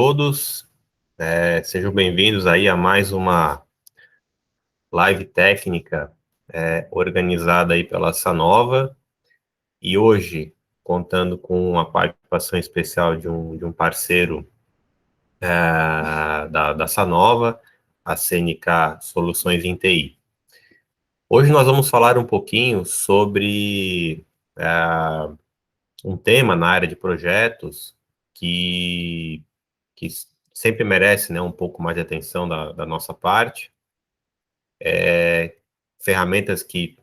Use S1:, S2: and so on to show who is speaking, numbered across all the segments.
S1: Todos, sejam bem-vindos aí a mais uma live técnica organizada aí pela Sanova, e hoje contando com a participação especial de um parceiro da Sanova, a CNK Soluções em TI. Hoje nós vamos falar um pouquinho sobre um tema na área de projetos que sempre merece, né, um pouco mais de atenção da nossa parte. Ferramentas que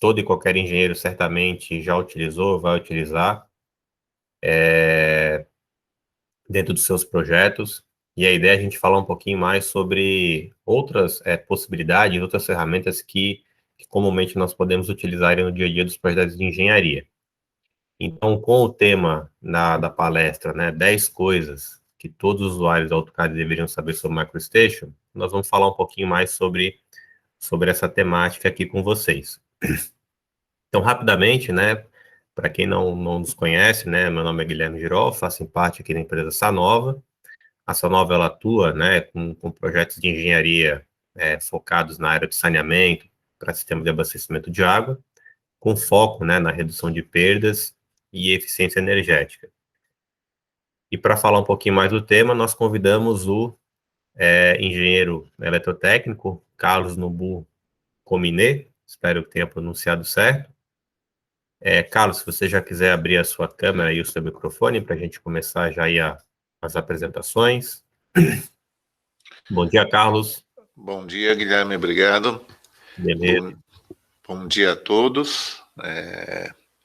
S1: todo e qualquer engenheiro certamente já utilizou, vai utilizar dentro dos seus projetos. E a ideia é a gente falar um pouquinho mais sobre outras possibilidades, outras ferramentas que comumente nós podemos utilizar no dia a dia dos projetos de engenharia. Então, com o tema da palestra, né, 10 coisas que todos os usuários do AutoCAD deveriam saber sobre MicroStation, nós vamos falar um pouquinho mais sobre essa temática aqui com vocês. Então, rapidamente, né, para quem não nos conhece, né, meu nome é Guilherme Girol, faço parte aqui da empresa Sanova. A Sanova, ela atua, né, com projetos de engenharia focados na área de saneamento para sistema de abastecimento de água, com foco, né, na redução de perdas e eficiência energética. E para falar um pouquinho mais do tema, nós convidamos o engenheiro eletrotécnico Carlos Nobu Cominet, espero que tenha pronunciado certo. Carlos, se você já quiser abrir a sua câmera e o seu microfone para a gente começar já aí as apresentações. Bom dia, Carlos.
S2: Bom dia, Guilherme, obrigado.
S1: Beleza.
S2: Bom dia a todos.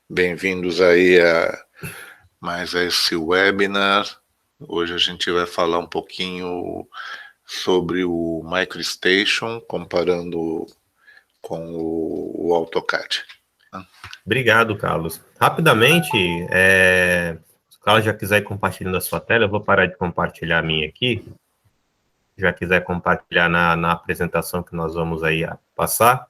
S2: Bem-vindos aí a mais esse webinar. Hoje a gente vai falar um pouquinho sobre o MicroStation, comparando com o AutoCAD.
S1: Obrigado, Carlos. Rapidamente, se o Carlos já quiser ir compartilhando a sua tela, eu vou parar de compartilhar a minha aqui. Já quiser compartilhar na apresentação que nós vamos aí passar.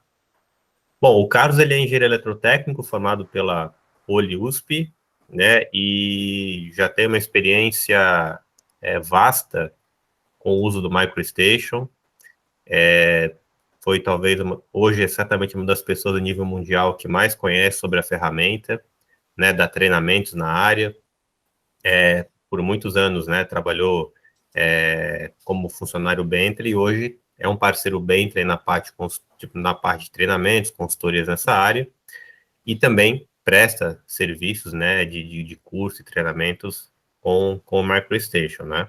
S1: Bom, o Carlos, ele é engenheiro eletrotécnico, formado pela USP, né, e já tem uma experiência vasta com o uso do MicroStation. Foi talvez, hoje é certamente uma das pessoas a nível mundial que mais conhece sobre a ferramenta, né, dá treinamentos na área. Por muitos anos, né, trabalhou como funcionário Bentley, e hoje é um parceiro Bentley na parte de treinamentos, consultorias nessa área, e também presta serviços, né, de curso e treinamentos com o MicroStation, né.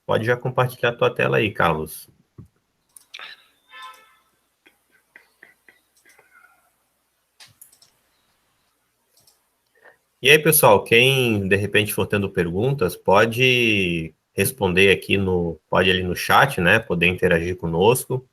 S1: Pode já compartilhar a tua tela aí, Carlos. E aí, pessoal, quem de repente for tendo perguntas, pode responder aqui pode ali no chat, né, poder interagir conosco.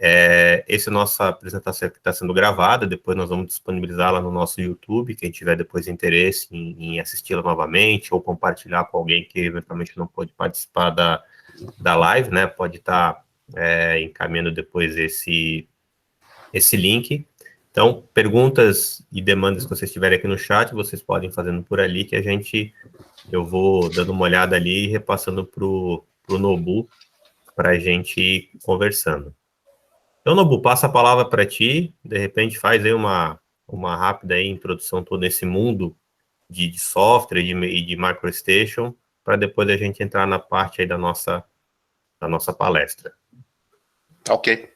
S1: Essa nossa apresentação aqui está sendo gravada, depois nós vamos disponibilizá-la no nosso YouTube, quem tiver depois interesse em assisti-la novamente, ou compartilhar com alguém que eventualmente não pode participar da live, né, pode estar encaminhando depois esse link. Então, perguntas e demandas que vocês tiverem aqui no chat, vocês podem fazendo por ali, que eu vou dando uma olhada ali e repassando para o Nobu, para a gente ir conversando. Então, Nobu, passa a palavra para ti, de repente faz aí uma rápida aí introdução todo esse mundo de software e de MicroStation, para depois a gente entrar na parte aí da nossa palestra.
S2: Ok.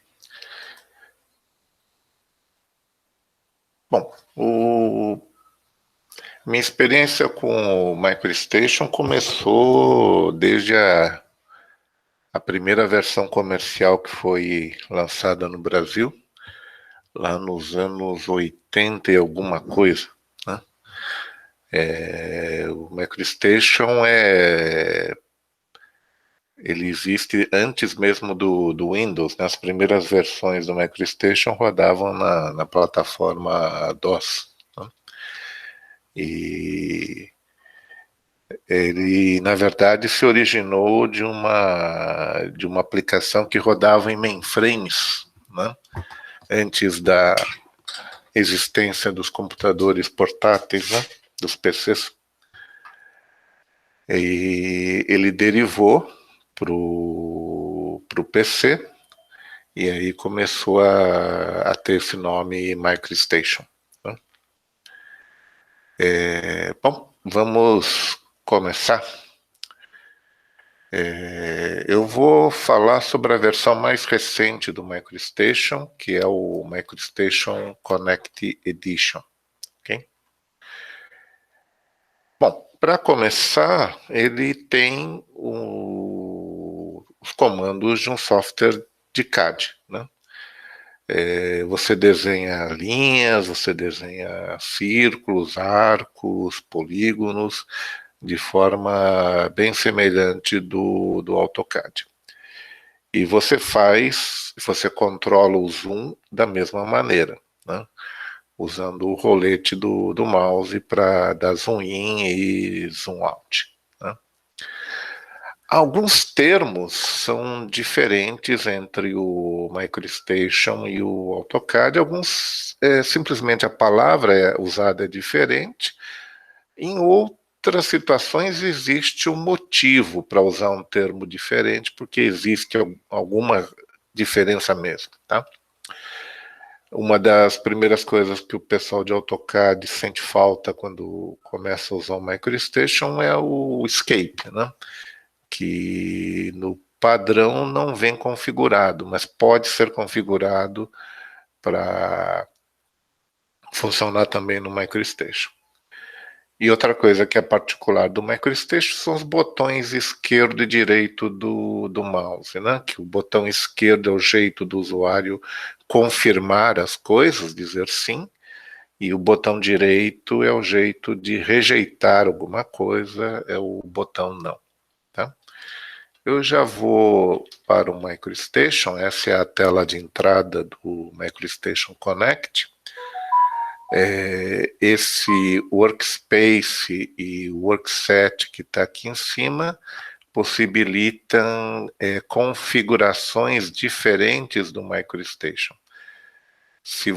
S2: Bom, minha experiência com o MicroStation começou desde a primeira versão comercial que foi lançada no Brasil, lá nos anos 80 e alguma coisa, né? O MicroStation ele existe antes mesmo do Windows, né? As primeiras versões do MicroStation rodavam na plataforma DOS, né? E ele, na verdade, se originou de uma aplicação que rodava em mainframes, né? Antes da existência dos computadores portáteis, né? Dos PCs. E ele derivou para o PC, e aí começou a ter esse nome MicroStation. Né? Bom, vamos começar. Eu vou falar sobre a versão mais recente do MicroStation, que é o MicroStation Connect Edition. Okay? Bom, para começar, ele tem os comandos de um software de CAD. Né? Você desenha linhas, você desenha círculos, arcos, polígonos, de forma bem semelhante do AutoCAD. E você controla o zoom da mesma maneira, né? Usando o rolete do mouse para dar zoom in e zoom out. Né? Alguns termos são diferentes entre o MicroStation e o AutoCAD, alguns simplesmente a palavra usada é diferente, em outras situações existe um motivo para usar um termo diferente, porque existe alguma diferença mesmo, tá? Uma das primeiras coisas que o pessoal de AutoCAD sente falta quando começa a usar o MicroStation é o escape, né? Que no padrão não vem configurado, mas pode ser configurado para funcionar também no MicroStation. E outra coisa que é particular do MicroStation são os botões esquerdo e direito do mouse, né? Que o botão esquerdo é o jeito do usuário confirmar as coisas, dizer sim, e o botão direito é o jeito de rejeitar alguma coisa, é o botão não. Tá? Eu já vou para o MicroStation, essa é a tela de entrada do MicroStation Connect. Esse workspace e workset que está aqui em cima possibilitam configurações diferentes do MicroStation. Se o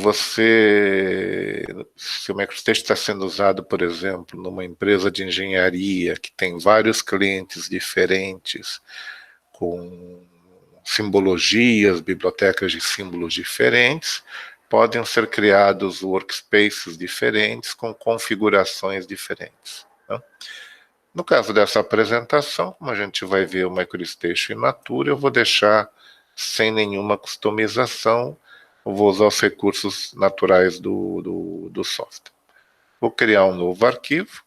S2: MicroStation está sendo usado, por exemplo, numa empresa de engenharia que tem vários clientes diferentes, com simbologias, bibliotecas de símbolos diferentes, podem ser criados workspaces diferentes com configurações diferentes. Né? No caso dessa apresentação, como a gente vai ver o MicroStation in natura, eu vou deixar sem nenhuma customização, eu vou usar os recursos naturais do software. Vou criar um novo arquivo.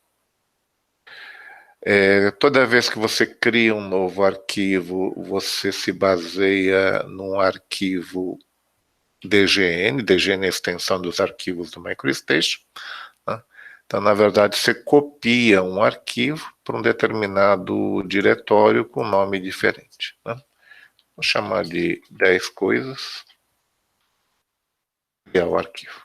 S2: Toda vez que você cria um novo arquivo, você se baseia num arquivo DGN. DGN é a extensão dos arquivos do MicroStation. Né? Então, na verdade, você copia um arquivo para um determinado diretório com nome diferente. Né? Vou chamar de 10 coisas e é o arquivo.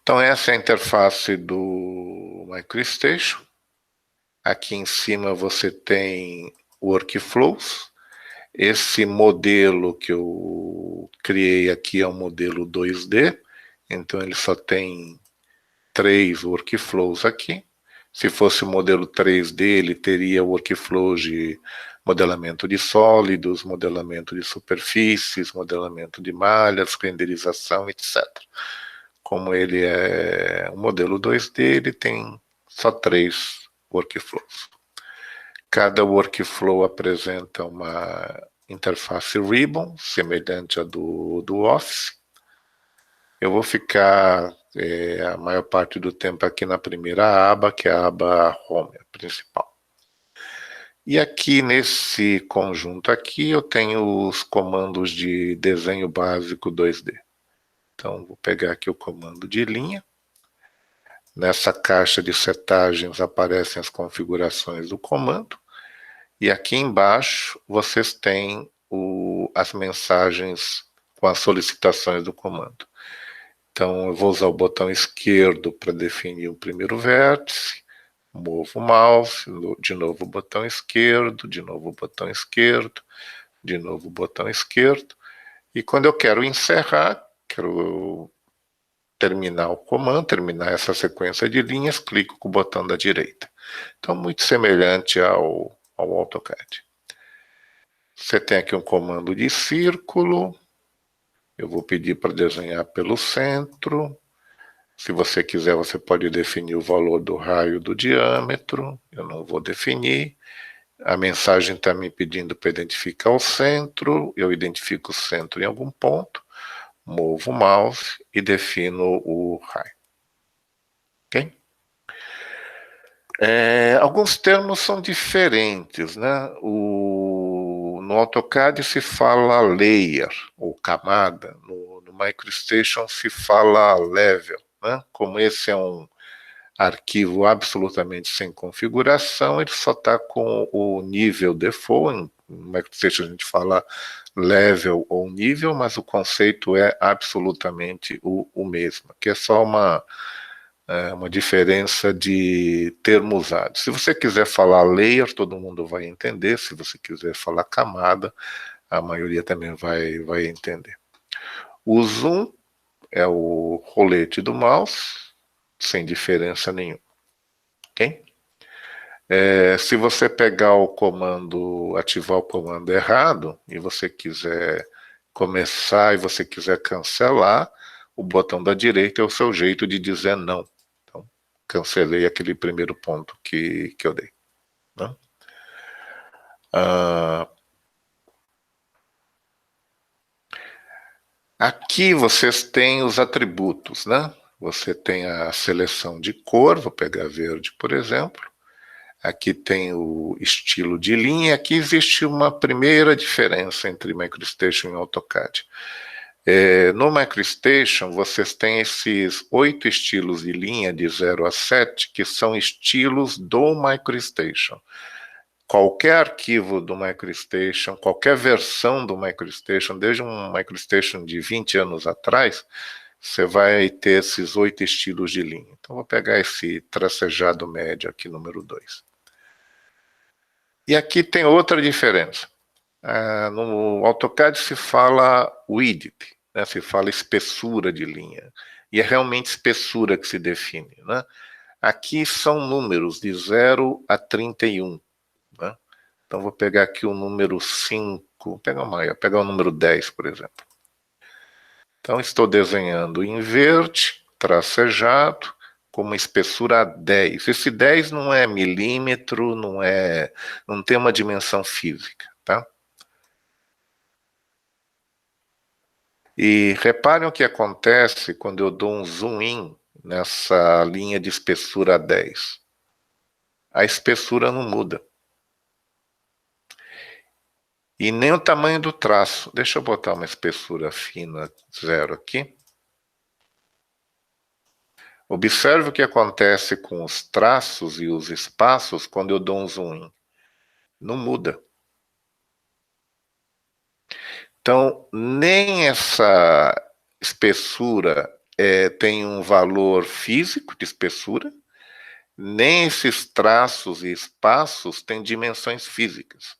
S2: Então, essa é a interface do MicroStation. Aqui em cima você tem workflows. Esse modelo que eu criei aqui é um modelo 2D, então ele só tem 3 workflows aqui. Se fosse o modelo 3D, ele teria workflows de modelamento de sólidos, modelamento de superfícies, modelamento de malhas, renderização, etc. Como ele é um modelo 2D, ele tem só 3 workflows. Cada workflow apresenta uma interface ribbon, semelhante à do Office. Eu vou ficar a maior parte do tempo aqui na primeira aba, que é a aba Home, a principal. E aqui nesse conjunto aqui eu tenho os comandos de desenho básico 2D. Então vou pegar aqui o comando de linha. Nessa caixa de setagens aparecem as configurações do comando. E aqui embaixo vocês têm as mensagens com as solicitações do comando. Então eu vou usar o botão esquerdo para definir o primeiro vértice, movo o mouse, de novo o botão esquerdo, de novo o botão esquerdo, de novo o botão esquerdo. E quando eu quero encerrar, quero terminar o comando, terminar essa sequência de linhas, clico com o botão da direita. Então, muito semelhante ao AutoCAD. Você tem aqui um comando de círculo. Eu vou pedir para desenhar pelo centro. Se você quiser, você pode definir o valor do raio do diâmetro. Eu não vou definir. A mensagem está me pedindo para identificar o centro. Eu identifico o centro em algum ponto. Movo o mouse e defino o raio. Ok? Alguns termos são diferentes, né? No AutoCAD se fala layer, ou camada. No MicroStation se fala level, né? Como esse é um arquivo absolutamente sem configuração, ele só está com o nível default. No MicroStation a gente fala level ou nível, mas o conceito é absolutamente o mesmo, que é só uma diferença de termo usado. Se você quiser falar layer, todo mundo vai entender. Se você quiser falar camada, a maioria também vai entender. O zoom é o rolete do mouse, sem diferença nenhuma. Ok? Se você pegar o comando, ativar o comando errado, e você quiser começar e você quiser cancelar, o botão da direita é o seu jeito de dizer não. Então, cancelei aquele primeiro ponto que eu dei. Né? Aqui vocês têm os atributos, né? Você tem a seleção de cor, vou pegar verde, por exemplo. Aqui tem o estilo de linha. Aqui existe uma primeira diferença entre MicroStation e AutoCAD. No MicroStation, vocês têm esses 8 estilos de linha de 0 a 7, que são estilos do MicroStation. Qualquer arquivo do MicroStation, qualquer versão do MicroStation, desde um MicroStation de 20 anos atrás, você vai ter esses 8 estilos de linha. Então, vou pegar esse tracejado médio aqui, número 2. E aqui tem outra diferença. No AutoCAD se fala width, né? Se fala espessura de linha. E é realmente espessura que se define. Né? Aqui são números de 0 a 31. Né? Então, vou pegar aqui o número 5, vou pegar o número 10, por exemplo. Então, estou desenhando em verde, tracejado, com uma espessura 10. Esse 10 não é milímetro, não tem uma dimensão física, tá? E reparem o que acontece quando eu dou um zoom in nessa linha de espessura 10. A espessura não muda. E nem o tamanho do traço. Deixa eu botar uma espessura fina 0 aqui. Observe o que acontece com os traços e os espaços quando eu dou um zoom in. Não muda. Então, nem essa espessura tem um valor físico de espessura, nem esses traços e espaços têm dimensões físicas.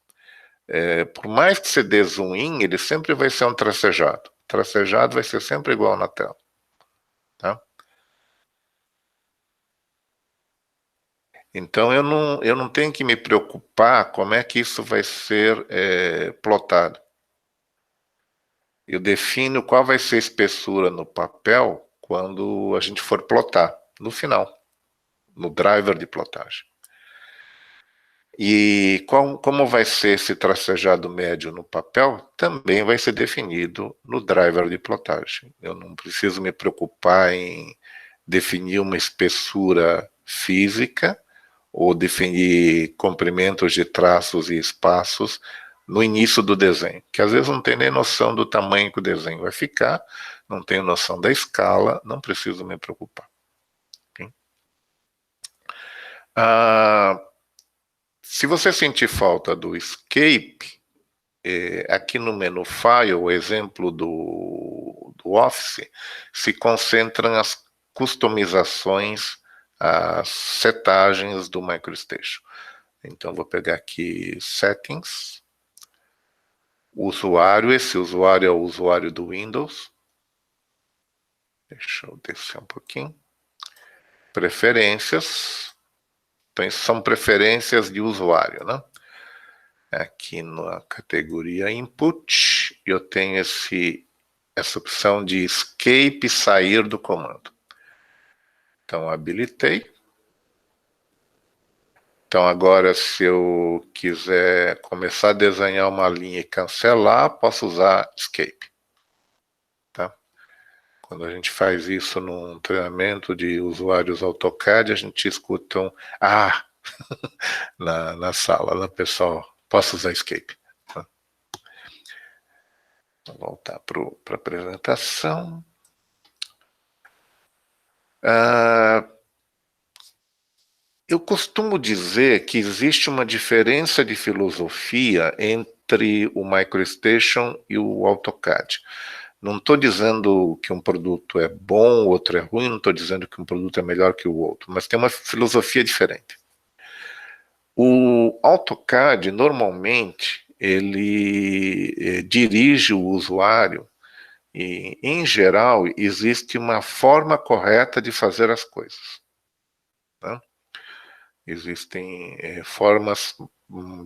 S2: Por mais que você dê zoom in, ele sempre vai ser um tracejado. Tracejado vai ser sempre igual na tela. Tá? Então, eu não tenho que me preocupar como é que isso vai ser plotado. Eu defino qual vai ser a espessura no papel quando a gente for plotar, no final, no driver de plotagem. E como vai ser esse tracejado médio no papel, também vai ser definido no driver de plotagem. Eu não preciso me preocupar em definir uma espessura física ou definir comprimentos de traços e espaços no início do desenho, que às vezes não tem nem noção do tamanho que o desenho vai ficar, não tenho noção da escala, não preciso me preocupar. Okay? Se você sentir falta do Escape, aqui no menu File, o exemplo do Office, se concentra nas customizações, as setagens do MicroStation. Então, vou pegar aqui Settings, usuário, esse usuário é o usuário do Windows. Deixa eu descer um pouquinho. Preferências. Então, isso são preferências de usuário, né? Aqui na categoria Input, eu tenho essa opção de Escape, sair do comando. Então, habilitei. Então, agora, se eu quiser começar a desenhar uma linha e cancelar, posso usar Escape. Tá? Quando a gente faz isso num treinamento de usuários AutoCAD, a gente escuta um "ah" na sala, né, pessoal? Posso usar Escape. Tá? Vou voltar para a apresentação. Eu costumo dizer que existe uma diferença de filosofia entre o MicroStation e o AutoCAD. Não estou dizendo que um produto é bom, outro é ruim, não estou dizendo que um produto é melhor que o outro, mas tem uma filosofia diferente. O AutoCAD, normalmente, ele dirige o usuário e, em geral, existe uma forma correta de fazer as coisas. Né? Existem formas,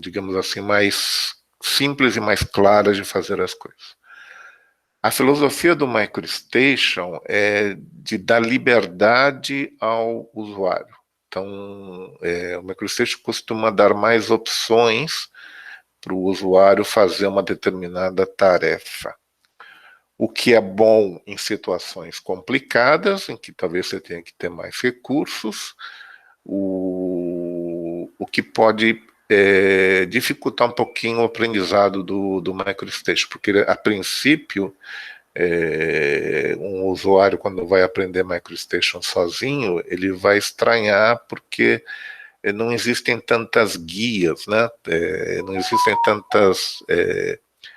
S2: digamos assim, mais simples e mais claras de fazer as coisas. A filosofia do MicroStation é de dar liberdade ao usuário. Então, o MicroStation costuma dar mais opções para o usuário fazer uma determinada tarefa. O que é bom em situações complicadas, em que talvez você tenha que ter mais recursos, o que pode dificultar um pouquinho o aprendizado do MicroStation, porque a princípio um usuário, quando vai aprender MicroStation sozinho, ele vai estranhar porque não existem tantas guias, né? Não existem tantas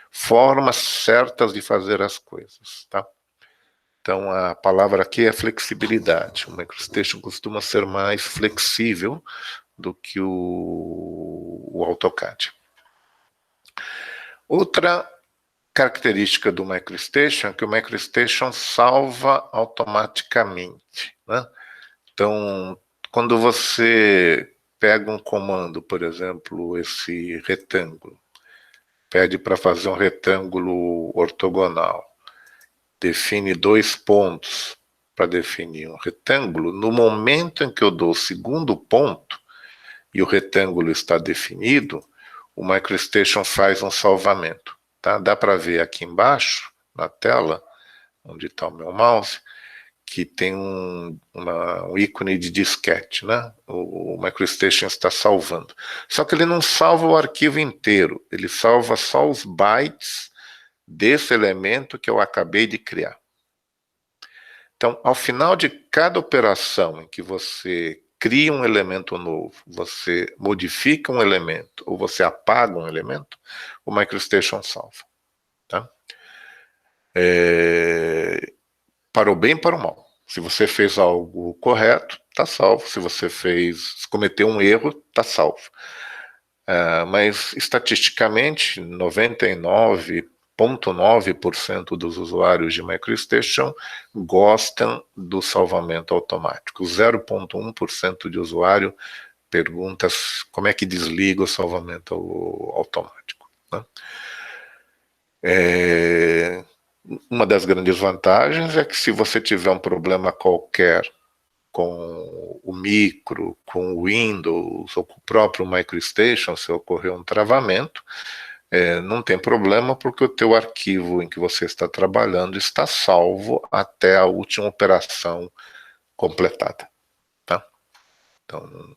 S2: formas certas de fazer as coisas, tá? Então, a palavra aqui é flexibilidade. O MicroStation costuma ser mais flexível do que o AutoCAD. Outra característica do MicroStation é que o MicroStation salva automaticamente, né? Então, quando você pega um comando, por exemplo, esse retângulo, pede para fazer um retângulo ortogonal, define 2 pontos para definir um retângulo, no momento em que eu dou o segundo ponto e o retângulo está definido, o MicroStation faz um salvamento. Tá? Dá para ver aqui embaixo, na tela, onde está o meu mouse, que tem um ícone de disquete, né? O MicroStation está salvando. Só que ele não salva o arquivo inteiro, ele salva só os bytes desse elemento que eu acabei de criar. Então, ao final de cada operação em que você cria um elemento novo, você modifica um elemento ou você apaga um elemento, o MicroStation salva. Tá? Para o bem e para o mal. Se você fez algo correto, está salvo. Se você cometeu um erro, está salvo. Mas, estatisticamente, 99,9% dos usuários de MicroStation gostam do salvamento automático. 0,1% de usuário pergunta como é que desliga o salvamento automático. Né? Uma das grandes vantagens é que, se você tiver um problema qualquer com o micro, com o Windows ou com o próprio MicroStation, se ocorrer um travamento, não tem problema, porque o teu arquivo em que você está trabalhando está salvo até a última operação completada. Tá? Então,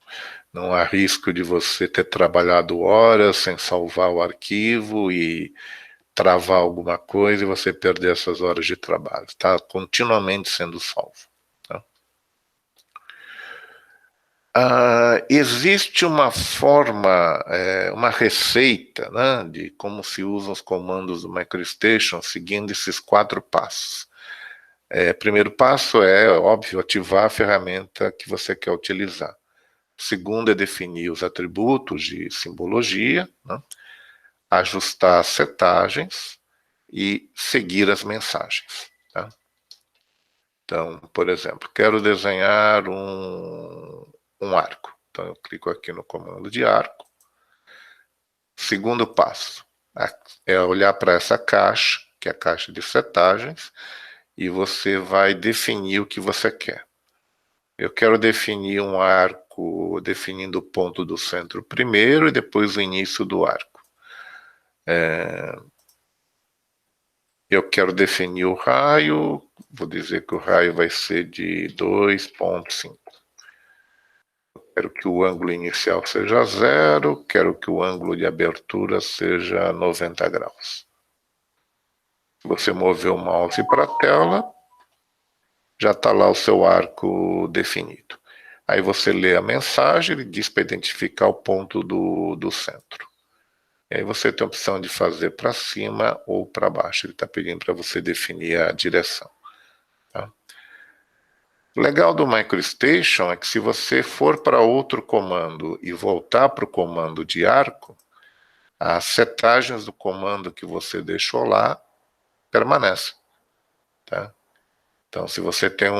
S2: não há risco de você ter trabalhado horas sem salvar o arquivo e travar alguma coisa e você perder essas horas de trabalho. Está continuamente sendo salvo. Existe uma forma, uma receita, né, de como se usam os comandos do MicroStation seguindo esses 4 passos. Primeiro passo é, óbvio, ativar a ferramenta que você quer utilizar. Segundo é definir os atributos de simbologia, né, ajustar as setagens e seguir as mensagens. Tá? Então, por exemplo, quero desenhar um arco. Então, eu clico aqui no comando de arco. Segundo passo é olhar para essa caixa, que é a caixa de setagens, e você vai definir o que você quer. Eu quero definir um arco definindo o ponto do centro primeiro e depois o início do arco. Eu quero definir o raio, vou dizer que o raio vai ser de 2,5. Quero que o ângulo inicial seja 0, quero que o ângulo de abertura seja 90 graus. Se você mover o mouse para a tela, já está lá o seu arco definido. Aí você lê a mensagem, ele diz para identificar o ponto do centro. E aí você tem a opção de fazer para cima ou para baixo. Ele está pedindo para você definir a direção. Tá? O legal do MicroStation é que se você for para outro comando e voltar para o comando de arco, as setagens do comando que você deixou lá permanecem. Tá? Então, se você tem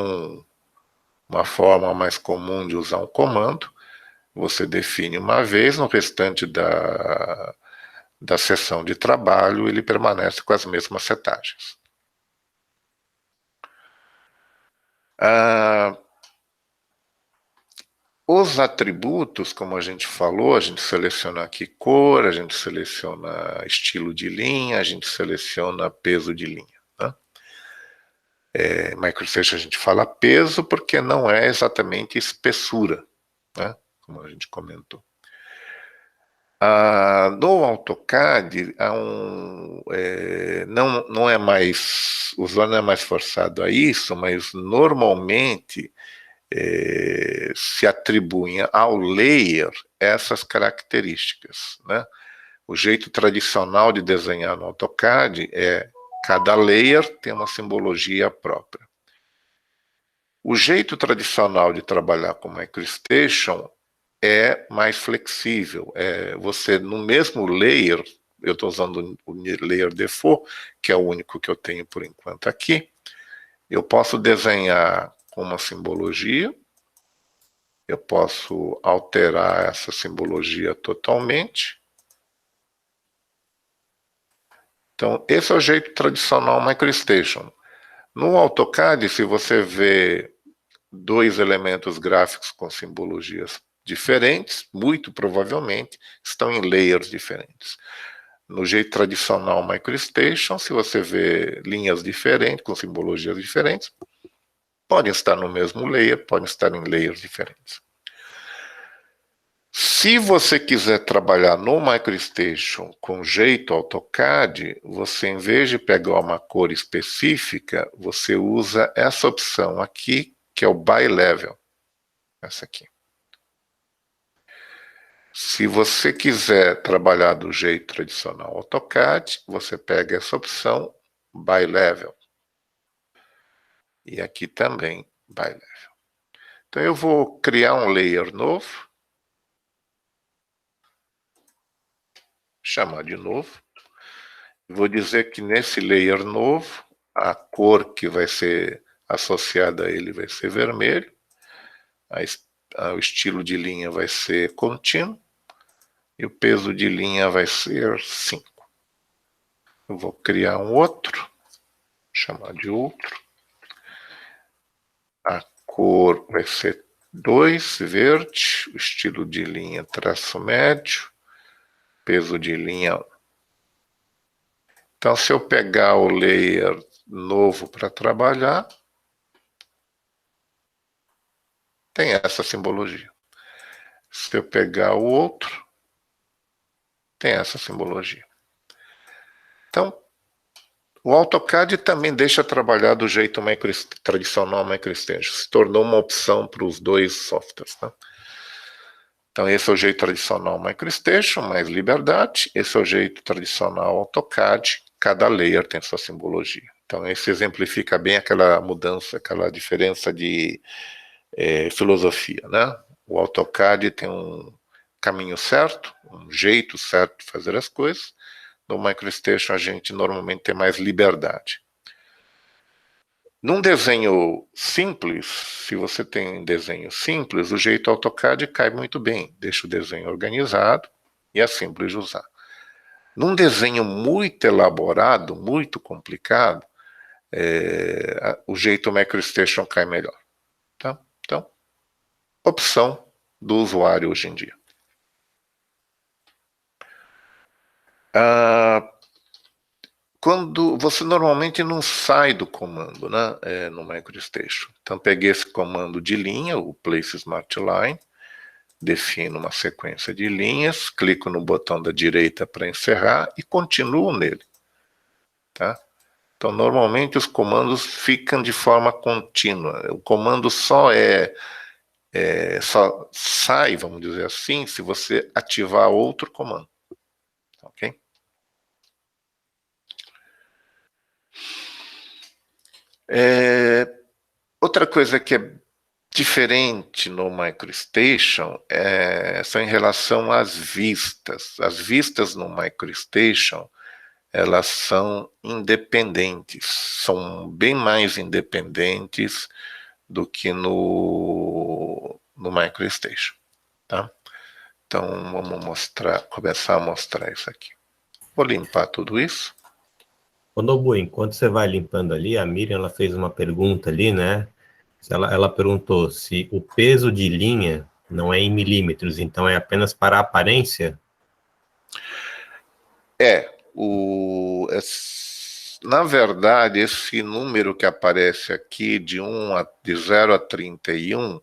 S2: uma forma mais comum de usar um comando, você define uma vez, no restante da sessão de trabalho, ele permanece com as mesmas setagens. Os atributos, como a gente falou, a gente seleciona aqui cor, a gente seleciona estilo de linha, a gente seleciona peso de linha. Né? MicroStation a gente fala peso porque não é exatamente espessura, né? Como a gente comentou. No AutoCAD, não é mais, o usuário não é mais forçado a isso, mas normalmente se atribuem ao layer essas características. Né? O jeito tradicional de desenhar no AutoCAD é cada layer tem uma simbologia própria. O jeito tradicional de trabalhar com MicroStation é mais flexível. Você, no mesmo layer, eu estou usando o layer default, que é o único que eu tenho por enquanto aqui, eu posso desenhar com uma simbologia, eu posso alterar essa simbologia totalmente. Então, esse é o jeito tradicional MicroStation. No AutoCAD, se você vê dois elementos gráficos com simbologias diferentes, muito provavelmente estão em layers diferentes. No jeito tradicional MicroStation, se você vê linhas diferentes, com simbologias diferentes, podem estar no mesmo layer, podem estar em layers diferentes. Se você quiser trabalhar no MicroStation com jeito AutoCAD, você, em vez de pegar uma cor específica, você usa essa opção aqui, que é o By Level. Essa aqui. Se você quiser trabalhar do jeito tradicional AutoCAD, você pega essa opção By Level. E aqui também By Level. Então eu vou criar um layer novo. Chamar de novo. Vou dizer que nesse layer novo, a cor que vai ser associada a ele vai ser vermelho. O estilo de linha vai ser contínuo. E o peso de linha vai ser 5. Eu vou criar um outro, chamar de outro. A cor vai ser 2, verde. O estilo de linha, traço médio. Peso de linha 1. Então, se eu pegar o layer novo para trabalhar, tem essa simbologia. Se eu pegar o outro, tem essa simbologia. Então, o AutoCAD também deixa trabalhar do jeito tradicional MicroStation. Se tornou uma opção para os dois softwares. Tá? Então, esse é o jeito tradicional MicroStation, mais liberdade. Esse é o jeito tradicional AutoCAD. Cada layer tem sua simbologia. Então, esse exemplifica bem aquela mudança, aquela diferença de filosofia. Né? O AutoCAD tem um caminho certo, um jeito certo de fazer as coisas. No MicroStation, a gente normalmente tem mais liberdade. Num desenho simples, se você tem um desenho simples, o jeito AutoCAD cai muito bem, deixa o desenho organizado e é simples de usar. Num desenho muito elaborado, muito complicado, o jeito MicroStation cai melhor. Tá? Então, opção do usuário hoje em dia. Quando você normalmente não sai do comando, né, no MicroStation. Então, peguei esse comando de linha, o Place Smart Line, defino uma sequência de linhas, clico no botão da direita para encerrar e continuo nele. Tá? Então, normalmente os comandos ficam de forma contínua. O comando só sai, vamos dizer assim, se você ativar outro comando. Ok? Outra coisa que é diferente no MicroStation são em relação às vistas. As vistas no MicroStation, elas são independentes, são bem mais independentes do que no MicroStation, tá? Então, vamos começar a mostrar isso aqui. Vou limpar tudo isso.
S1: Ô, Nobu, enquanto você vai limpando ali, a Miriam ela fez uma pergunta ali, né? Ela perguntou se o peso de linha não é em milímetros, então é apenas para a aparência?
S2: Na verdade, esse número que aparece aqui, de 0 a 31,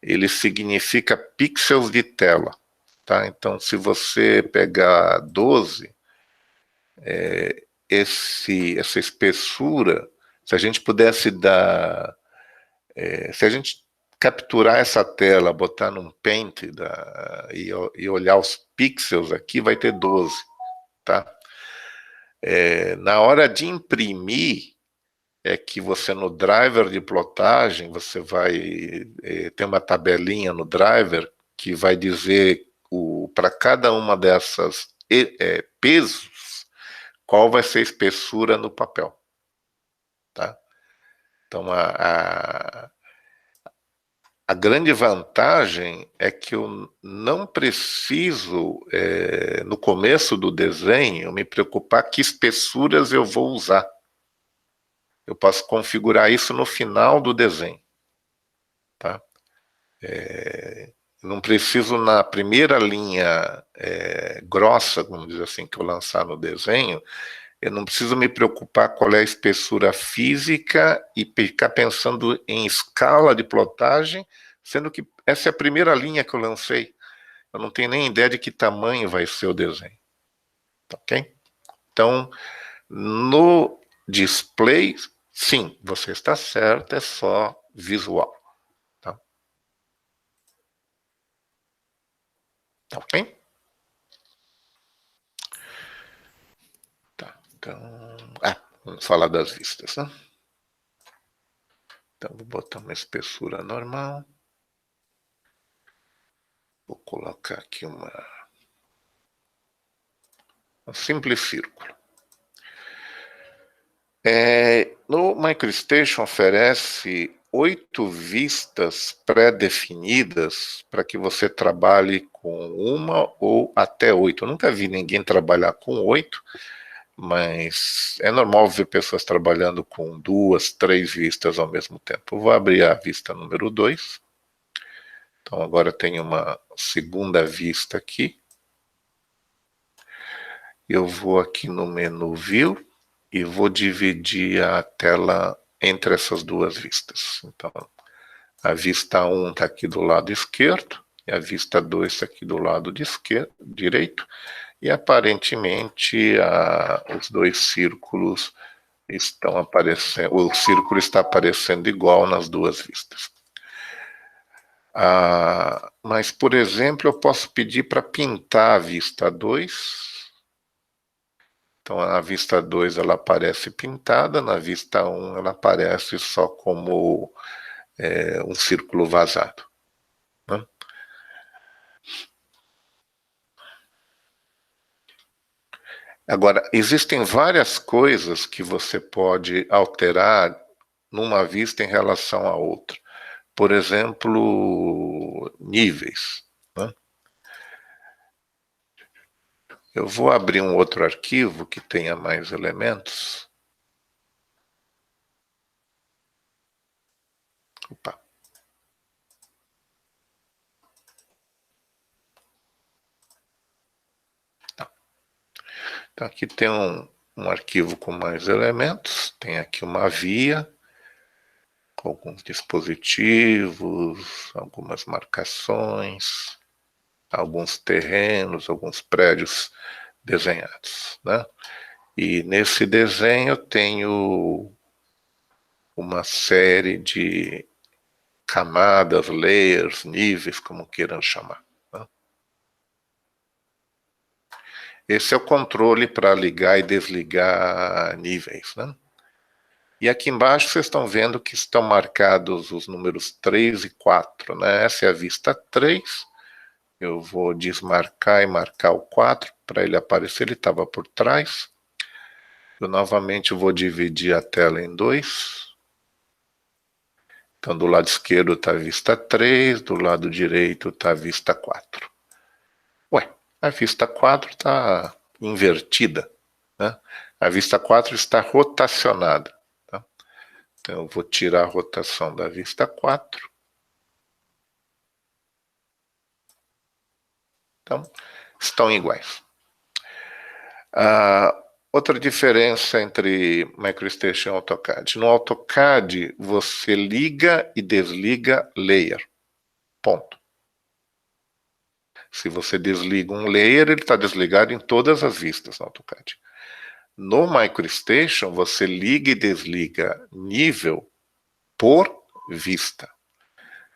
S2: ele significa pixels de tela. Tá? Então, se você pegar 12, essa espessura, se a gente pudesse se a gente capturar essa tela, botar num Paint e olhar os pixels aqui, vai ter 12. Tá? Na hora de imprimir, que você no driver de plotagem, você vai ter uma tabelinha no driver que vai dizer para cada uma dessas pesos, qual vai ser a espessura no papel. Tá? Então, a grande vantagem é que eu não preciso, no começo do desenho, me preocupar que espessuras eu vou usar. Eu posso configurar isso no final do desenho. Tá? Não preciso, na primeira linha grossa, vamos dizer assim, que eu lançar no desenho, eu não preciso me preocupar qual é a espessura física e ficar pensando em escala de plotagem, sendo que essa é a primeira linha que eu lancei. Eu não tenho nem ideia de que tamanho vai ser o desenho. Ok? Então, no display, sim, você está certo, é só visual. Tá? Ok? Tá, então, vamos falar das vistas, né? Então, vou botar uma espessura normal. Vou colocar aqui um simples círculo. No MicroStation oferece 8 vistas pré-definidas para que você trabalhe com uma ou até 8. Eu nunca vi ninguém trabalhar com 8, mas é normal ver pessoas trabalhando com 2, 3 vistas ao mesmo tempo. Eu vou abrir a vista número 2. Então, agora tem uma segunda vista aqui. Eu vou aqui no menu View e vou dividir a tela entre essas duas vistas. Então, a vista 1 está aqui do lado esquerdo e a vista 2 está aqui do lado direito. E aparentemente os dois círculos estão aparecendo, o círculo está aparecendo igual nas duas vistas. Mas, por exemplo, eu posso pedir para pintar a vista 2. Então, a vista 2 ela aparece pintada, na vista 1 ela aparece só como um círculo vazado. Né? Agora, existem várias coisas que você pode alterar numa vista em relação à outra. Por exemplo, níveis, né? Eu vou abrir um outro arquivo que tenha mais elementos. Opa. Então, aqui tem um arquivo com mais elementos. Tem aqui uma via com alguns dispositivos, algumas marcações, alguns terrenos, alguns prédios desenhados, né? E nesse desenho eu tenho uma série de camadas, layers, níveis, como queiram chamar, né? Esse é o controle para ligar e desligar níveis, né? E aqui embaixo vocês estão vendo que estão marcados os números 3 e 4, né? Essa é a vista 3. Eu vou desmarcar e marcar o 4 para ele aparecer, ele estava por trás. Eu novamente vou dividir a tela em dois. Então, do lado esquerdo está a vista 3, do lado direito está a vista 4. Ué, a vista 4 está invertida, né? A vista 4 está rotacionada. Tá? Então, eu vou tirar a rotação da vista 4. Então, estão iguais. Outra diferença entre MicroStation e AutoCAD. No AutoCAD, você liga e desliga layer. Ponto. Se você desliga um layer, ele está desligado em todas as vistas no AutoCAD. No MicroStation, você liga e desliga nível por vista.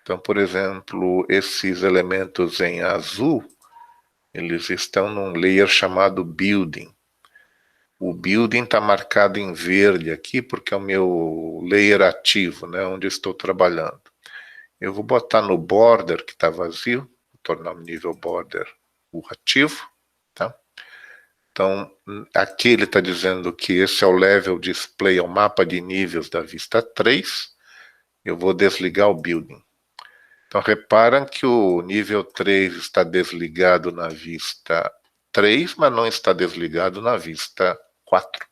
S2: Então, por exemplo, esses elementos em azul, eles estão num layer chamado Building. O Building está marcado em verde aqui, porque é o meu layer ativo, né, onde eu estou trabalhando. Eu vou botar no Border, que está vazio, vou tornar o nível Border o ativo. Tá? Então, aqui ele está dizendo que esse é o Level Display, é o mapa de níveis da vista 3. Eu vou desligar o Building. Então, reparam que o nível 3 está desligado na vista 3, mas não está desligado na vista 4.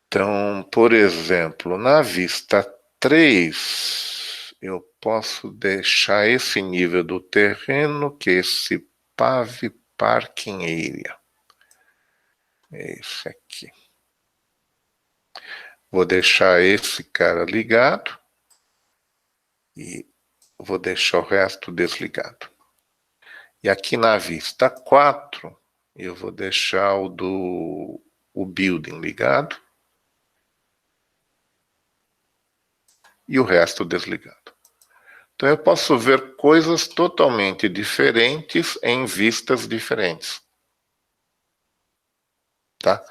S2: Então, por exemplo, na vista 3, eu posso deixar esse nível do terreno, que é esse Pave Parking Area. É esse aqui. Vou deixar esse cara ligado e vou deixar o resto desligado. E aqui na vista 4, eu vou deixar o building ligado e o resto desligado. Então eu posso ver coisas totalmente diferentes em vistas diferentes. Tá?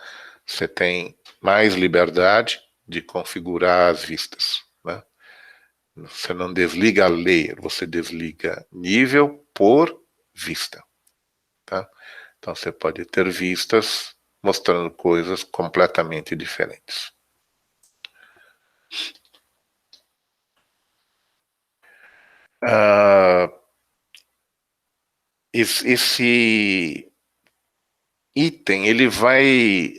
S2: Você tem mais liberdade de configurar as vistas, né? Você não desliga layer, você desliga nível por vista. Tá? Então você pode ter vistas mostrando coisas completamente diferentes. Esse item ele vai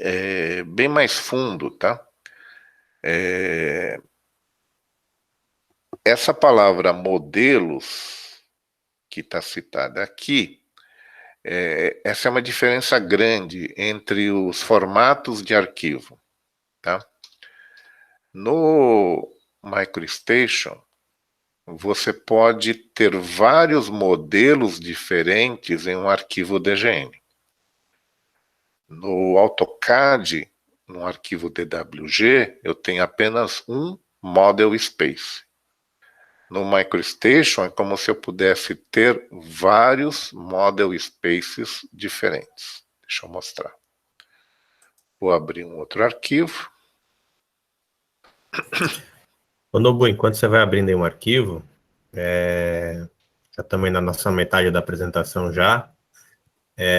S2: bem mais fundo, tá? Essa palavra modelos que está citada aqui, essa é uma diferença grande entre os formatos de arquivo, tá? No MicroStation, você pode ter vários modelos diferentes em um arquivo DGN. No AutoCAD, no arquivo DWG, eu tenho apenas um Model Space. No MicroStation, é como se eu pudesse ter vários Model Spaces diferentes. Deixa eu mostrar. Vou abrir um outro arquivo.
S1: Ô, Nobu, enquanto você vai abrindo aí um arquivo, já também na nossa metade da apresentação já,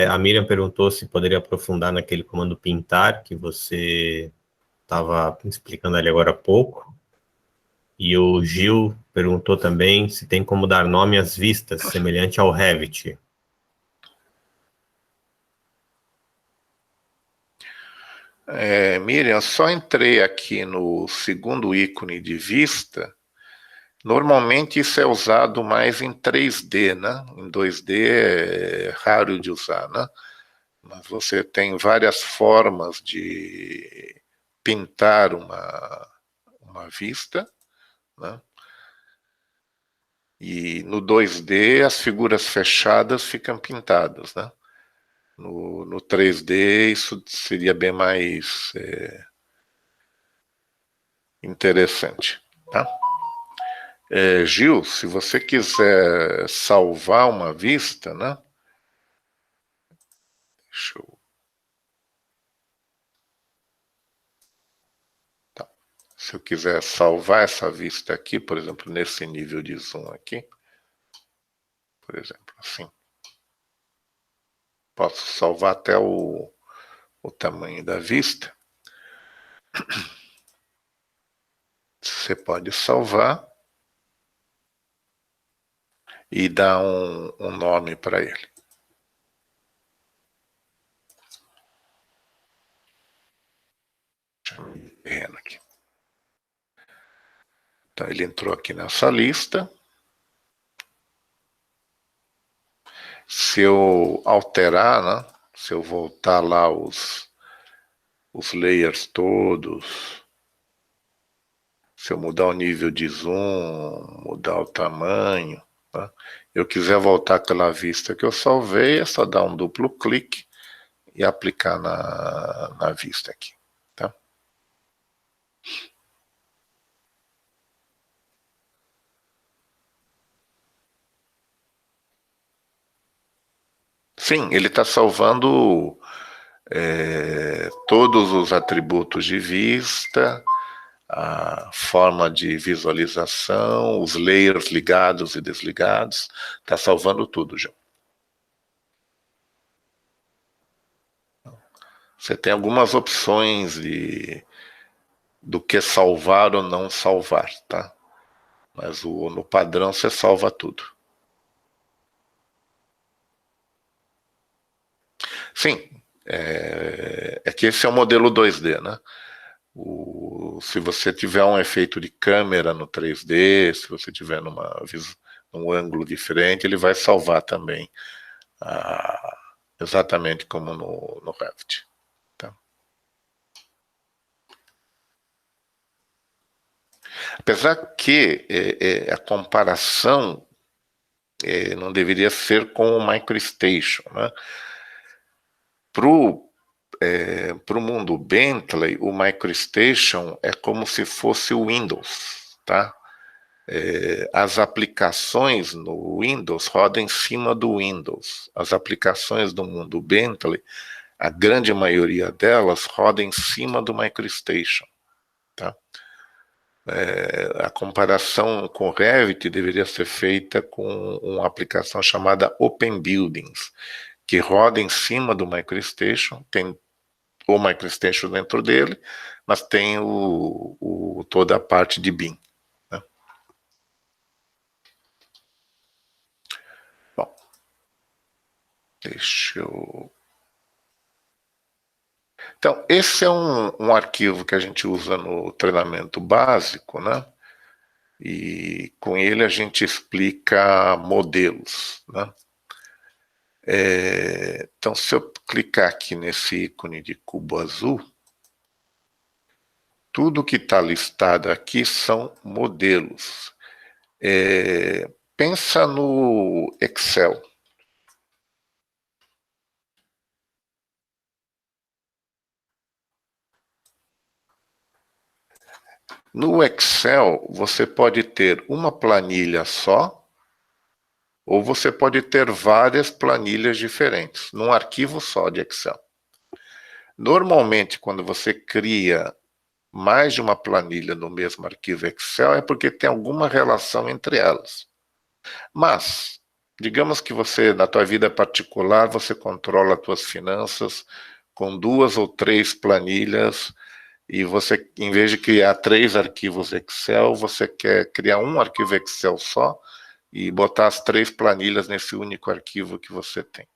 S1: A Miriam perguntou se poderia aprofundar naquele comando pintar que você estava explicando ali agora há pouco. E o Gil perguntou também se tem como dar nome às vistas, semelhante ao Revit.
S2: Miriam, só entrei aqui no segundo ícone de vista. Normalmente isso é usado mais em 3D, né? Em 2D é raro de usar, né? Mas você tem várias formas de pintar uma vista, né? E no 2D as figuras fechadas ficam pintadas, né? No 3D isso seria bem mais interessante, tá? Gil, se você quiser salvar uma vista, né? Deixa eu... Tá. Se eu quiser salvar essa vista aqui, por exemplo, nesse nível de zoom aqui, por exemplo, assim, posso salvar até o tamanho da vista. Você pode salvar e dar um nome para ele. Aqui. Então ele entrou aqui nessa lista. Se eu alterar, né? Se eu voltar lá os layers todos, se eu mudar o nível de zoom, mudar o tamanho, tá? Eu quiser voltar àquela vista que eu salvei, é só dar um duplo clique e aplicar na vista aqui, tá? Sim, ele está salvando todos os atributos de vista, a forma de visualização, os layers ligados e desligados, está salvando tudo já. Você tem algumas opções do que salvar ou não salvar, tá? Mas no padrão você salva tudo. Sim, é que esse é o modelo 2D, né? Se você tiver um efeito de câmera no 3D, se você tiver num ângulo diferente, ele vai salvar também, exatamente como no Revit. Tá? Apesar que a comparação não deveria ser com o MicroStation, né? Para o mundo Bentley, o MicroStation é como se fosse o Windows, tá? As aplicações no Windows rodam em cima do Windows. As aplicações do mundo Bentley, a grande maioria delas roda em cima do MicroStation, tá? A comparação com o Revit deveria ser feita com uma aplicação chamada Open Buildings, que roda em cima do MicroStation, tem o MicroStation dentro dele, mas tem toda a parte de BIM. Né? Bom, deixa eu... Então, esse é um arquivo que a gente usa no treinamento básico, né? E com ele a gente explica modelos, né? Então, se eu clicar aqui nesse ícone de cubo azul, tudo que está listado aqui são modelos. Pensa no Excel. No Excel, você pode ter uma planilha só, ou você pode ter várias planilhas diferentes, num arquivo só de Excel. Normalmente, quando você cria mais de uma planilha no mesmo arquivo Excel, é porque tem alguma relação entre elas. Mas, Digamos que você, na tua vida particular, você controla as tuas finanças com 2 ou 3 planilhas e você, em vez de criar 3 arquivos Excel, você quer criar um arquivo Excel só e botar as 3 planilhas nesse único arquivo que você tem.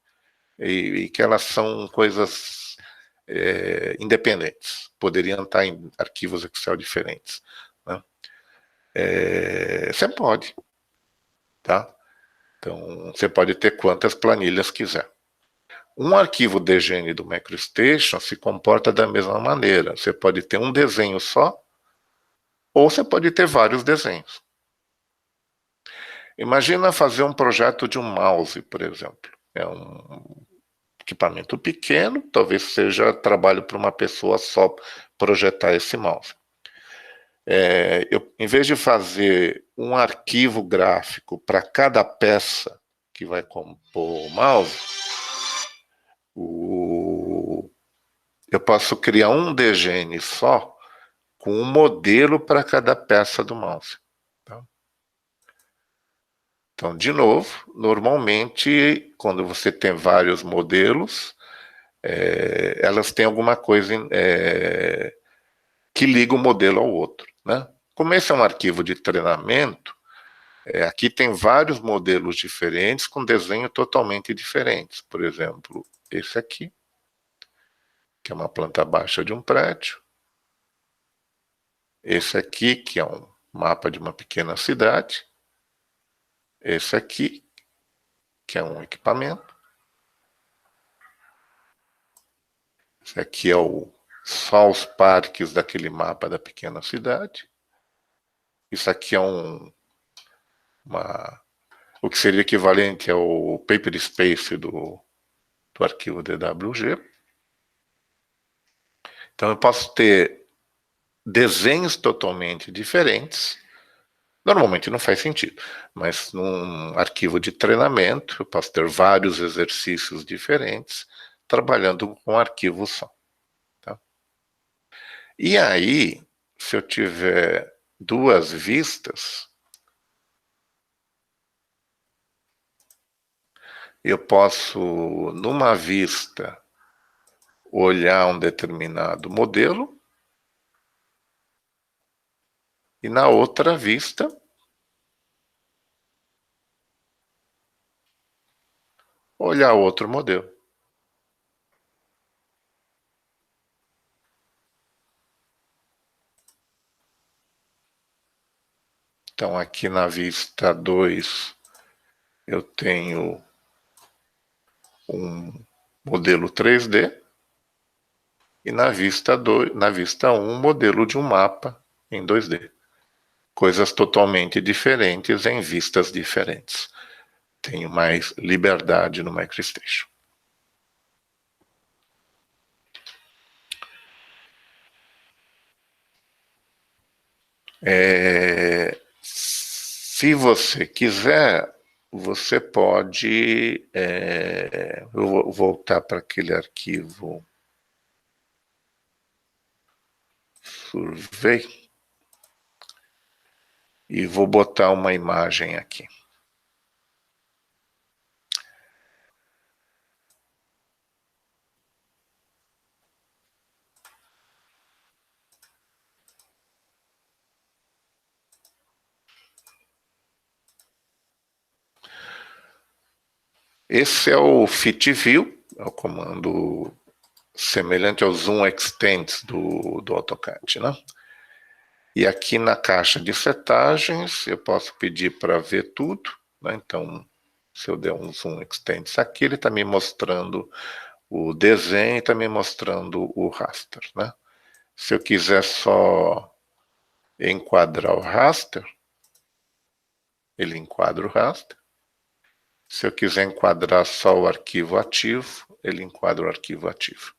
S2: E que elas são coisas independentes, poderiam estar em arquivos Excel diferentes, né? Você pode, tá? Então, você pode ter quantas planilhas quiser. Um arquivo DGN do MicroStation se comporta da mesma maneira. Você pode ter um desenho só, ou você pode ter vários desenhos. Imagina fazer um projeto de um mouse, por exemplo. É um equipamento pequeno, talvez seja trabalho para uma pessoa só projetar esse mouse. Em vez de fazer um arquivo gráfico para cada peça que vai compor o mouse, eu posso criar um DGN só com um modelo para cada peça do mouse. Tá? Então, de novo, normalmente, quando você tem vários modelos, elas têm alguma coisa que liga o modelo ao outro. Né? Como esse é um arquivo de treinamento, aqui tem vários modelos diferentes com desenho totalmente diferentes. Por exemplo, esse aqui, que é uma planta baixa de um prédio. Esse aqui, que é um mapa de uma pequena cidade. Esse aqui, que é um equipamento. Esse aqui é só os parques daquele mapa da pequena cidade. Isso aqui é o que seria equivalente ao paper space do arquivo DWG. Então eu posso ter desenhos totalmente diferentes. Normalmente não faz sentido, mas num arquivo de treinamento eu posso ter vários exercícios diferentes trabalhando com um arquivo só. Tá? E aí, se eu tiver 2 vistas, eu posso, numa vista, olhar um determinado modelo e na outra vista olhar outro modelo. Então aqui na vista 2 eu tenho um modelo 3D e na vista 1 um modelo de um mapa em 2D. Coisas totalmente diferentes em vistas diferentes. Tenho mais liberdade no MicroStation. Se você quiser, você pode... eu vou voltar para aquele arquivo Survey e vou botar uma imagem aqui. Esse é o Fit View, é o comando semelhante ao Zoom Extends do AutoCAD, né? E aqui na caixa de setagens, eu posso pedir para ver tudo, né? Então, se eu der um Zoom Extends aqui, ele está me mostrando o desenho e está me mostrando o raster, né? Se eu quiser só enquadrar o raster, ele enquadra o raster. Se eu quiser enquadrar só o arquivo ativo, ele enquadra o arquivo ativo.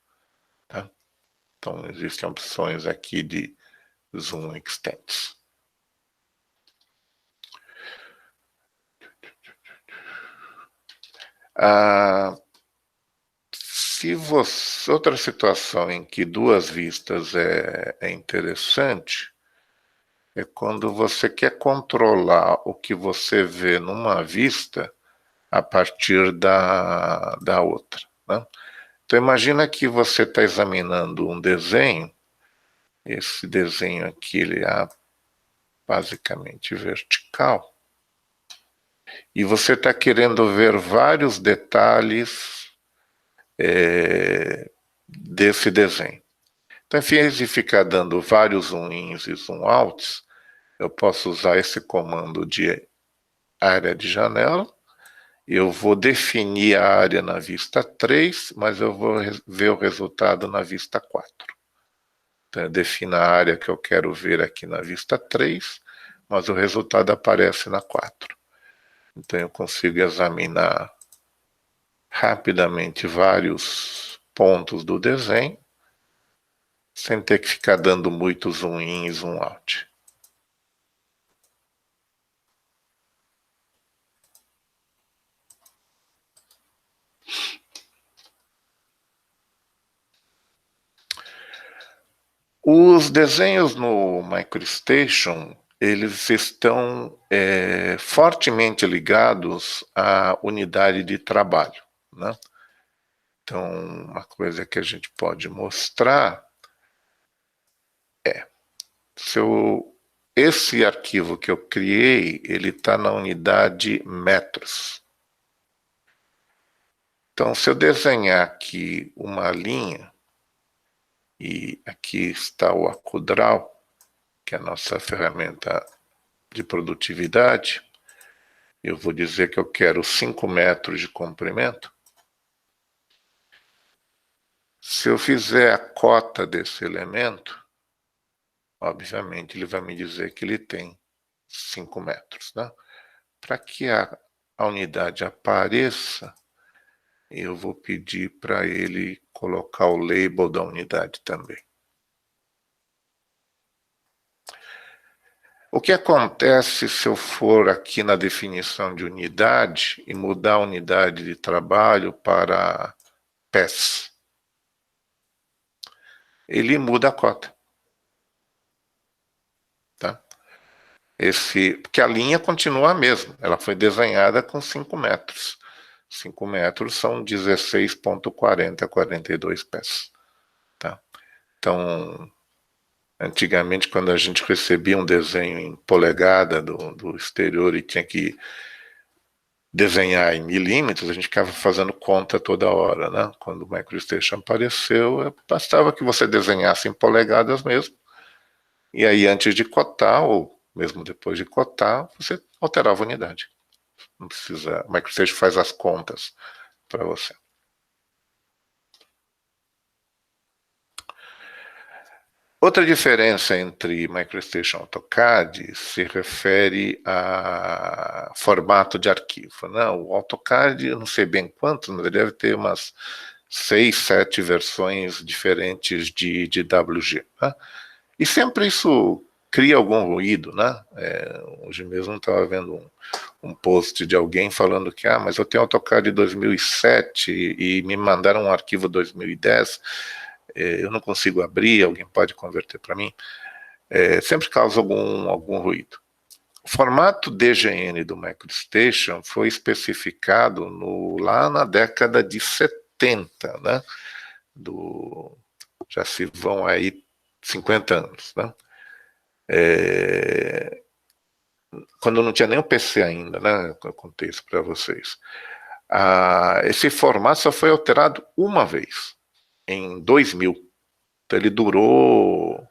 S2: Tá? Então, existem opções aqui de Zoom Extends. Outra situação em que 2 vistas é interessante é quando você quer controlar o que você vê numa vista a partir da outra, né? Então imagina que você está examinando um desenho, esse desenho aqui ele é basicamente vertical, e você está querendo ver vários detalhes desse desenho. Então, em vez de ficar dando vários zoom-ins e zoom-outs, eu posso usar esse comando de área de janela. Eu vou definir a área na vista 3, mas eu vou ver o resultado na vista 4. Então, eu defino a área que eu quero ver aqui na vista 3, mas o resultado aparece na 4. Então, eu consigo examinar rapidamente vários pontos do desenho, sem ter que ficar dando muito zoom in e zoom out. Os desenhos no MicroStation, eles estão fortemente ligados à unidade de trabalho, né? Então, uma coisa que a gente pode mostrar esse arquivo que eu criei, ele está na unidade metros. Então, se eu desenhar aqui uma linha, e aqui está o Acudral, que é a nossa ferramenta de produtividade, eu vou dizer que eu quero 5 metros de comprimento. Se eu fizer a cota desse elemento, obviamente ele vai me dizer que ele tem 5 metros, né? Para que a unidade apareça, eu vou pedir para ele colocar o label da unidade também. O que acontece se eu for aqui na definição de unidade e mudar a unidade de trabalho para pés? Ele muda a cota. Tá? Porque a linha continua a mesma, ela foi desenhada com 5 metros. 5 metros são 16,42 pés. Tá? Então, antigamente, quando a gente recebia um desenho em polegada do exterior e tinha que desenhar em milímetros, a gente ficava fazendo conta toda hora, né? Quando o MicroStation apareceu, bastava que você desenhasse em polegadas mesmo, e aí antes de cotar, ou mesmo depois de cotar, você alterava a unidade. Não precisa, o MicroStation faz as contas para você. Outra diferença entre MicroStation e AutoCAD se refere a formato de arquivo, né? O AutoCAD, eu não sei bem quantos, mas ele deve ter umas 6, 7 versões diferentes de WG. Né? E sempre isso cria algum ruído, né? Hoje mesmo estava vendo um post de alguém falando que mas eu tenho AutoCAD 2007 e me mandaram um arquivo 2010, eu não consigo abrir, alguém pode converter para mim? Sempre causa algum ruído. O formato DGN do MicroStation foi especificado lá na década de 70, né? Já se vão aí 50 anos, né? Quando não tinha nem o PC ainda, né? Eu contei isso para vocês. Esse formato só foi alterado uma vez, em 2000. Então ele durou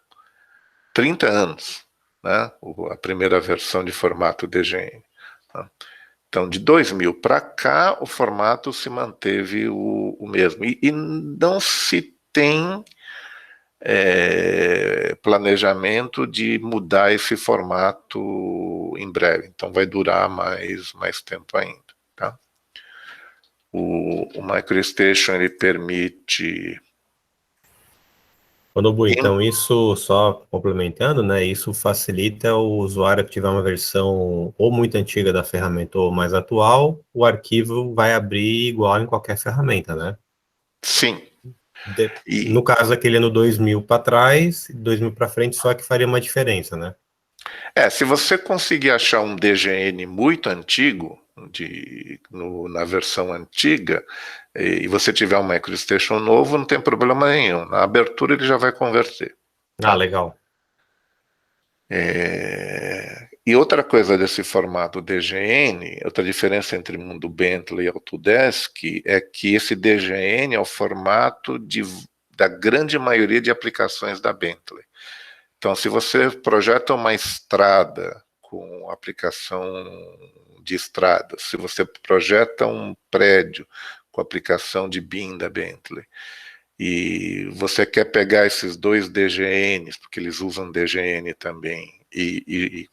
S2: 30 anos, né? A primeira versão de formato DGN. Né? Então, de 2000 para cá, o formato se manteve o mesmo. E não se tem planejamento de mudar esse formato em breve. Então, vai durar mais tempo ainda. Tá? O MicroStation ele permite...
S1: Bonobo, então isso, só complementando, né, isso facilita o usuário que tiver uma versão ou muito antiga da ferramenta ou mais atual, o arquivo vai abrir igual em qualquer ferramenta, né?
S2: Sim.
S1: No caso, aquele ano 2000 para trás, 2000 para frente, só que faria uma diferença, né?
S2: Se você conseguir achar um DGN muito antigo, na versão antiga, e você tiver um MicroStation novo, não tem problema nenhum. Na abertura ele já vai converter.
S1: Ah, legal.
S2: E outra coisa desse formato DGN, outra diferença entre o mundo Bentley e Autodesk, é que esse DGN é o formato da grande maioria de aplicações da Bentley. Então, se você projeta uma estrada com aplicação de estrada, se você projeta um prédio com aplicação de BIM da Bentley, e você quer pegar esses dois DGNs, porque eles usam DGN também, e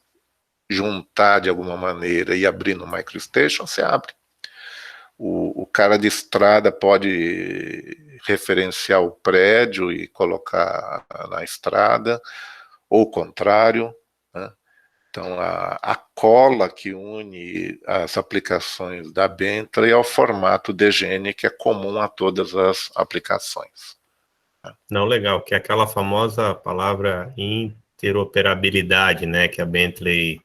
S2: juntar de alguma maneira e abrir no MicroStation, você abre. O cara de estrada pode referenciar o prédio e colocar na estrada, ou o contrário, né? Então, a cola que une as aplicações da Bentley é o formato DGN, que é comum a todas as aplicações.
S1: Não, legal, que é aquela famosa palavra interoperabilidade, né, que a Bentley,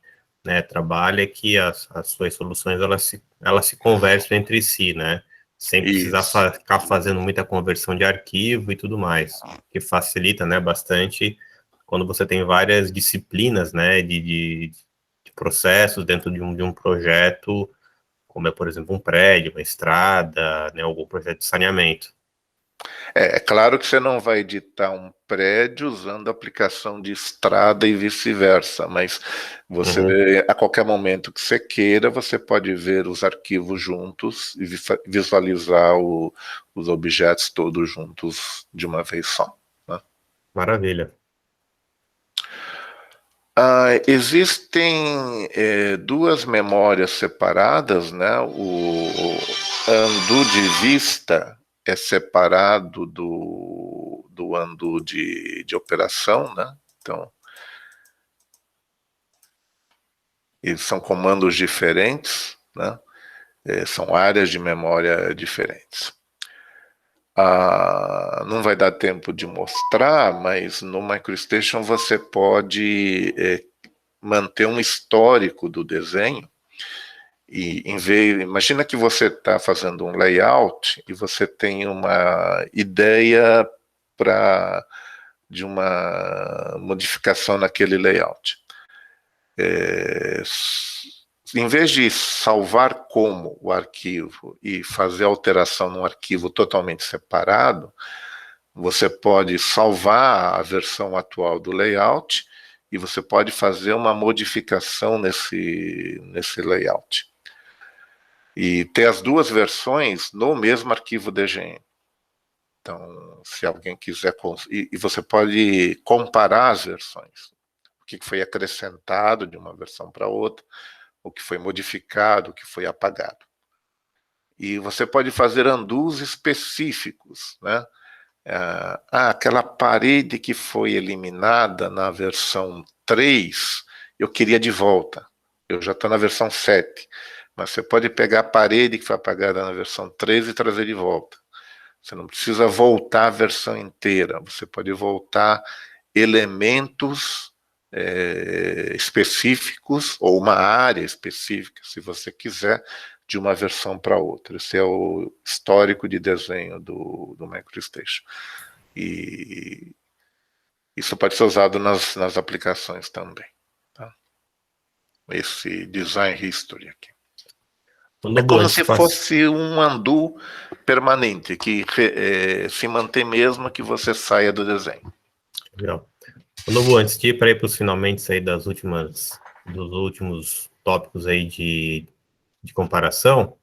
S1: né, trabalha, que as suas soluções, elas se conversam entre si, né, sem precisar ficar fazendo muita conversão de arquivo e tudo mais, que facilita, né, bastante quando você tem várias disciplinas, né, de processos dentro de um projeto, como é, por exemplo, um prédio, uma estrada, né, algum projeto de saneamento.
S2: É claro que você não vai editar um prédio usando aplicação de estrada e vice-versa, mas você, a qualquer momento que você queira, você pode ver os arquivos juntos e visualizar os objetos todos juntos de uma vez só, né?
S1: Maravilha.
S2: Existem duas memórias separadas, né? O undo de vista é separado do undo de operação, né? Então, eles são comandos diferentes, né? São áreas de memória diferentes. Não vai dar tempo de mostrar, mas no MicroStation você pode manter um histórico do desenho. E imagina que você está fazendo um layout e você tem uma ideia de uma modificação naquele layout. Em vez de salvar como o arquivo e fazer alteração num arquivo totalmente separado, você pode salvar a versão atual do layout e você pode fazer uma modificação nesse layout. E ter as duas versões no mesmo arquivo DGN. Então, se alguém quiser... E você pode comparar as versões. O que foi acrescentado de uma versão para outra, o que foi modificado, o que foi apagado. E você pode fazer undos específicos, né? Aquela parede que foi eliminada na versão 3, eu queria de volta. Eu já estou na versão 7. Mas você pode pegar a parede que foi apagada na versão 3 e trazer de volta. Você não precisa voltar a versão inteira. Você pode voltar elementos específicos ou uma área específica, se você quiser, de uma versão para outra. Esse é o histórico de desenho do MicroStation. E isso pode ser usado nas aplicações também. Tá? Esse Design History aqui. É como se fosse um undo permanente, que se mantém mesmo que você saia do desenho.
S1: Legal. Nobu, antes de ir para os finalmente aí dos últimos tópicos aí de comparação,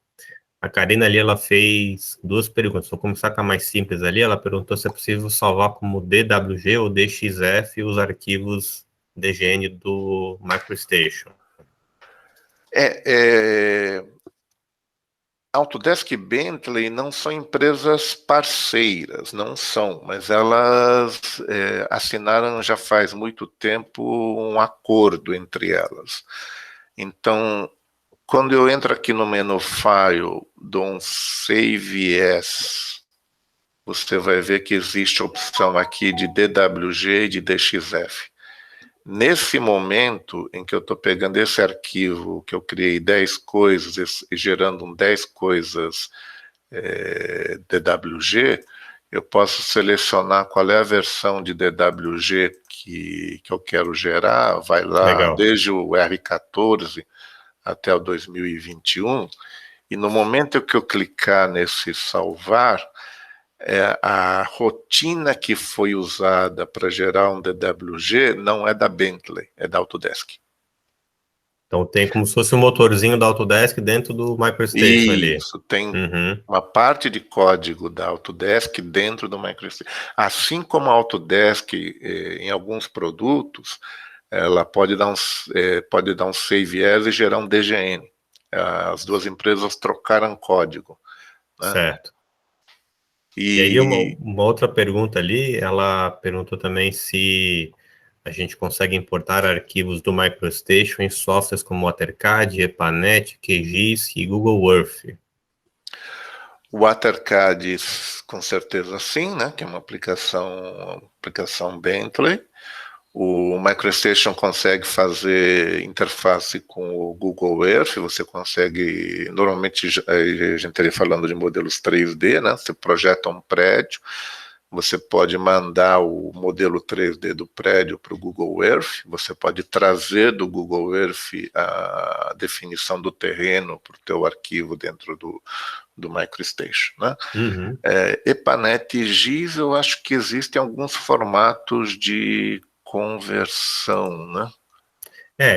S1: a Karina ali, ela fez duas perguntas. Vou começar com a mais simples ali. Ela perguntou se é possível salvar como DWG ou DXF os arquivos DGN do MicroStation.
S2: Autodesk e Bentley não são empresas parceiras, não são, mas elas assinaram já faz muito tempo um acordo entre elas. Então, quando eu entro aqui no menu File, dou um Save As, você vai ver que existe a opção aqui de DWG e de DXF. Nesse momento em que eu estou pegando esse arquivo, que eu criei 10 coisas e gerando um 10 coisas DWG, eu posso selecionar qual é a versão de DWG que eu quero gerar, vai lá
S1: Legal.
S2: desde o R14 até o 2021, e no momento que eu clicar nesse salvar, a rotina que foi usada para gerar um DWG não é da Bentley, é da Autodesk.
S1: Então tem como se fosse um motorzinho da Autodesk dentro do MicroStation ali.
S2: Isso, tem
S1: Uhum.
S2: uma parte de código da Autodesk dentro do MicroStation. Assim como a Autodesk, em alguns produtos, ela pode dar um save as e gerar um DGN. As duas empresas trocaram código, né?
S1: Certo. E aí
S2: E
S1: uma outra pergunta ali, ela perguntou também se a gente consegue importar arquivos do MicroStation em softwares como AutoCAD, EPANET, QGIS e Google Earth.
S2: o AutoCAD, com certeza sim, né? Que é uma aplicação Bentley. O MicroStation consegue fazer interface com o Google Earth, você consegue, normalmente a gente estaria falando de modelos 3D, né? Você projeta um prédio, você pode mandar o modelo 3D do prédio para o Google Earth, você pode trazer do Google Earth a definição do terreno para o teu arquivo dentro do MicroStation, né?
S1: Uhum.
S2: EPANET e GIS, eu acho que existem alguns formatos de conversão, né?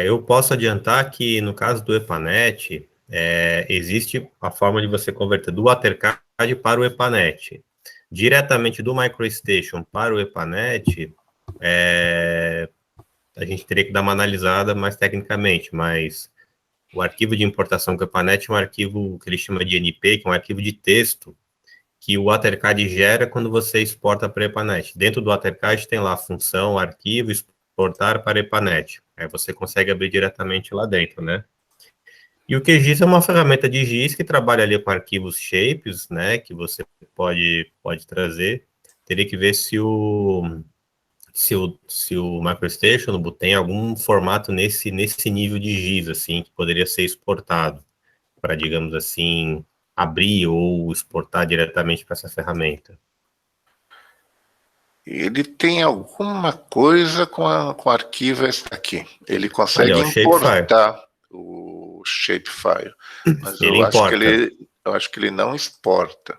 S1: Eu posso adiantar que no caso do EPANET, existe a forma de você converter do AutoCAD para o EPANET. Diretamente do MicroStation para o EPANET, a gente teria que dar uma analisada mais tecnicamente, mas o arquivo de importação do EPANET é um arquivo que ele chama de NP, que é um arquivo de texto, que o AutoCAD gera quando você exporta para EPANET. Dentro do AutoCAD tem lá a função arquivo exportar para EPANET. Aí você consegue abrir diretamente lá dentro, né? E o QGIS é uma ferramenta de GIS que trabalha ali com arquivos shapes, né? Que você pode trazer. Teria que ver se o MicroStation tem algum formato nesse nível de GIS, assim, que poderia ser exportado para, digamos assim, abrir ou exportar diretamente para essa ferramenta.
S2: Ele tem alguma coisa com arquivo aqui. Ele
S1: Ali,
S2: consegue
S1: ó, o Shapefile.
S2: importar o shapefile, mas
S1: Ele
S2: eu acho que
S1: importa.
S2: ele não exporta.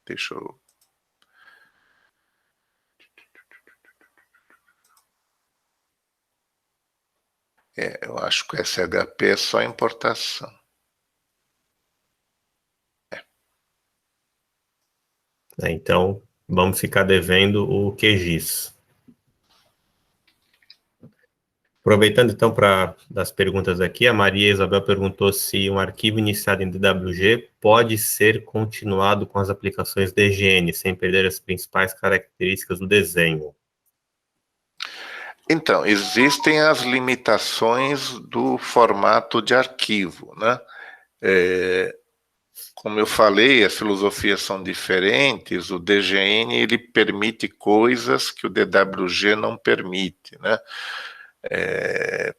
S2: Deixa eu. Eu acho que o SHP é só importação.
S1: Então, vamos ficar devendo o QGIS. Aproveitando, então, das perguntas aqui, a Maria Isabel perguntou se um arquivo iniciado em DWG pode ser continuado com as aplicações DGN, sem perder as principais características do desenho.
S2: Então, existem as limitações do formato de arquivo, né? Como eu falei, as filosofias são diferentes. O DGN ele permite coisas que o DWG não permite, né?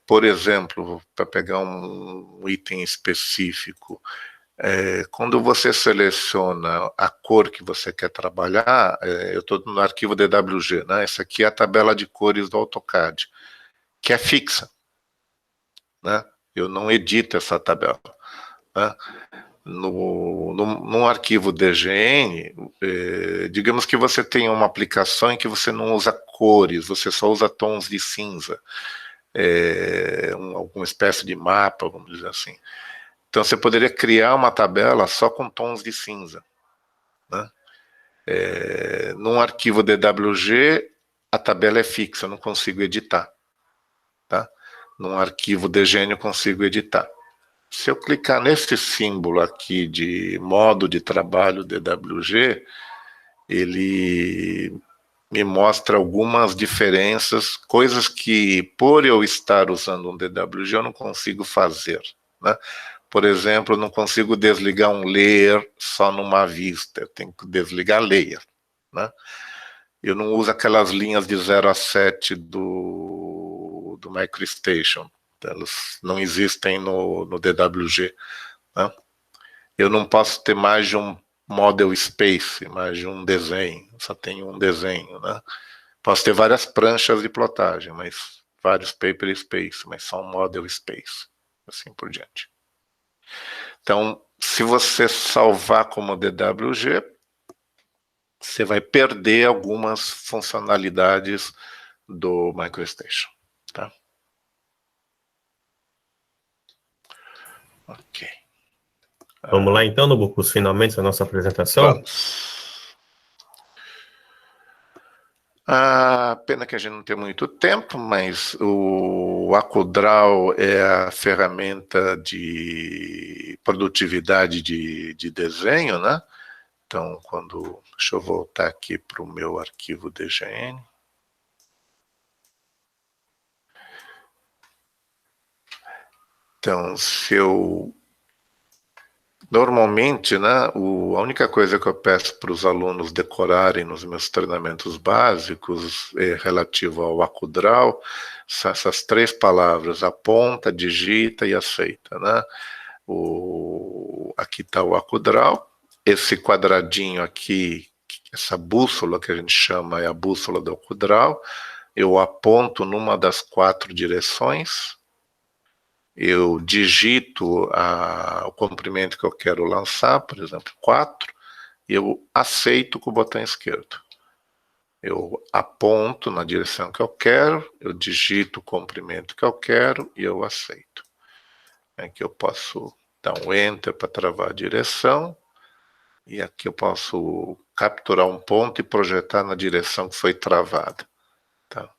S2: Por exemplo, para pegar um item específico, quando você seleciona a cor que você quer trabalhar, eu estou no arquivo DWG, né? Essa aqui é a tabela de cores do AutoCAD, que é fixa, né? Eu não edito essa tabela, né? No arquivo DGN, digamos que você tem uma aplicação em que você não usa cores, você só usa tons de cinza, alguma espécie de mapa, vamos dizer assim. Então você poderia criar uma tabela só com tons de cinza, né? Num arquivo DWG, a tabela é fixa, eu não consigo editar, tá? Num arquivo DGN eu consigo editar. Se eu clicar nesse símbolo aqui de modo de trabalho DWG, ele me mostra algumas diferenças, coisas que, por eu estar usando um DWG, eu não consigo fazer, né? Por exemplo, eu não consigo desligar um layer só numa vista, eu tenho que desligar layer, né? Eu não uso aquelas linhas de 0 a 7 do MicroStation. Elas não existem no DWG, né? Eu não posso ter mais de um model space, mais de um desenho, só tenho um desenho, né? Posso ter várias pranchas de plotagem, mas vários paper space, mas só um model space, assim por diante. Então, se você salvar como DWG, você vai perder algumas funcionalidades do MicroStation, tá? Ok.
S1: Vamos lá então, Nubucus, finalmente a nossa apresentação.
S2: Vamos. Pena que a gente não tem muito tempo, mas o AcuDraw é a ferramenta de produtividade de desenho, né? Então, deixa eu voltar aqui para o meu arquivo DGN. Então, normalmente, né, a única coisa que eu peço para os alunos decorarem nos meus treinamentos básicos é relativo ao AcuDraw, são essas 3 palavras: aponta, digita e aceita, né? Aqui está o AcuDraw, esse quadradinho aqui, essa bússola que a gente chama é a bússola do AcuDraw. Eu aponto numa das 4 direções, eu digito o comprimento que eu quero lançar, por exemplo, 4, e eu aceito com o botão esquerdo. Eu aponto na direção que eu quero, eu digito o comprimento que eu quero e eu aceito. Aqui eu posso dar um Enter para travar a direção, e aqui eu posso capturar um ponto e projetar na direção que foi travada. Tá?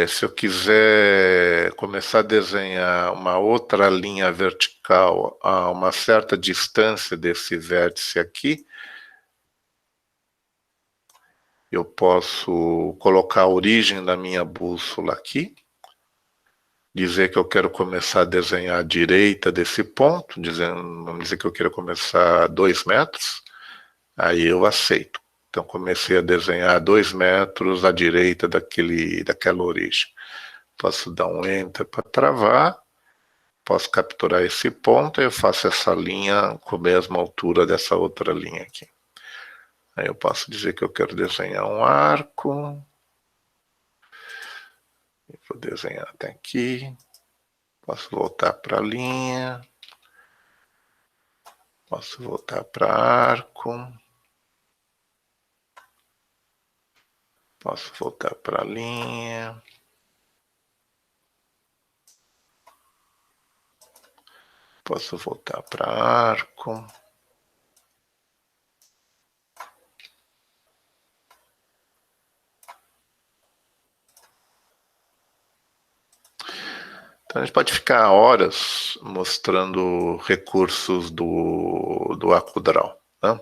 S2: Se eu quiser começar a desenhar uma outra linha vertical a uma certa distância desse vértice aqui, eu posso colocar a origem da minha bússola aqui, dizer que eu quero começar a desenhar à direita desse ponto, vamos dizer que eu quero começar a 2 metros, aí eu aceito. Então, comecei a desenhar 2 metros à direita daquela origem. Posso dar um Enter para travar, posso capturar esse ponto e eu faço essa linha com a mesma altura dessa outra linha aqui. Aí eu posso dizer que eu quero desenhar um arco. Vou desenhar até aqui. Posso voltar para a linha. Posso voltar para arco. Posso voltar para a linha. Posso voltar para arco. Então a gente pode ficar horas mostrando recursos do AcuDraw, né?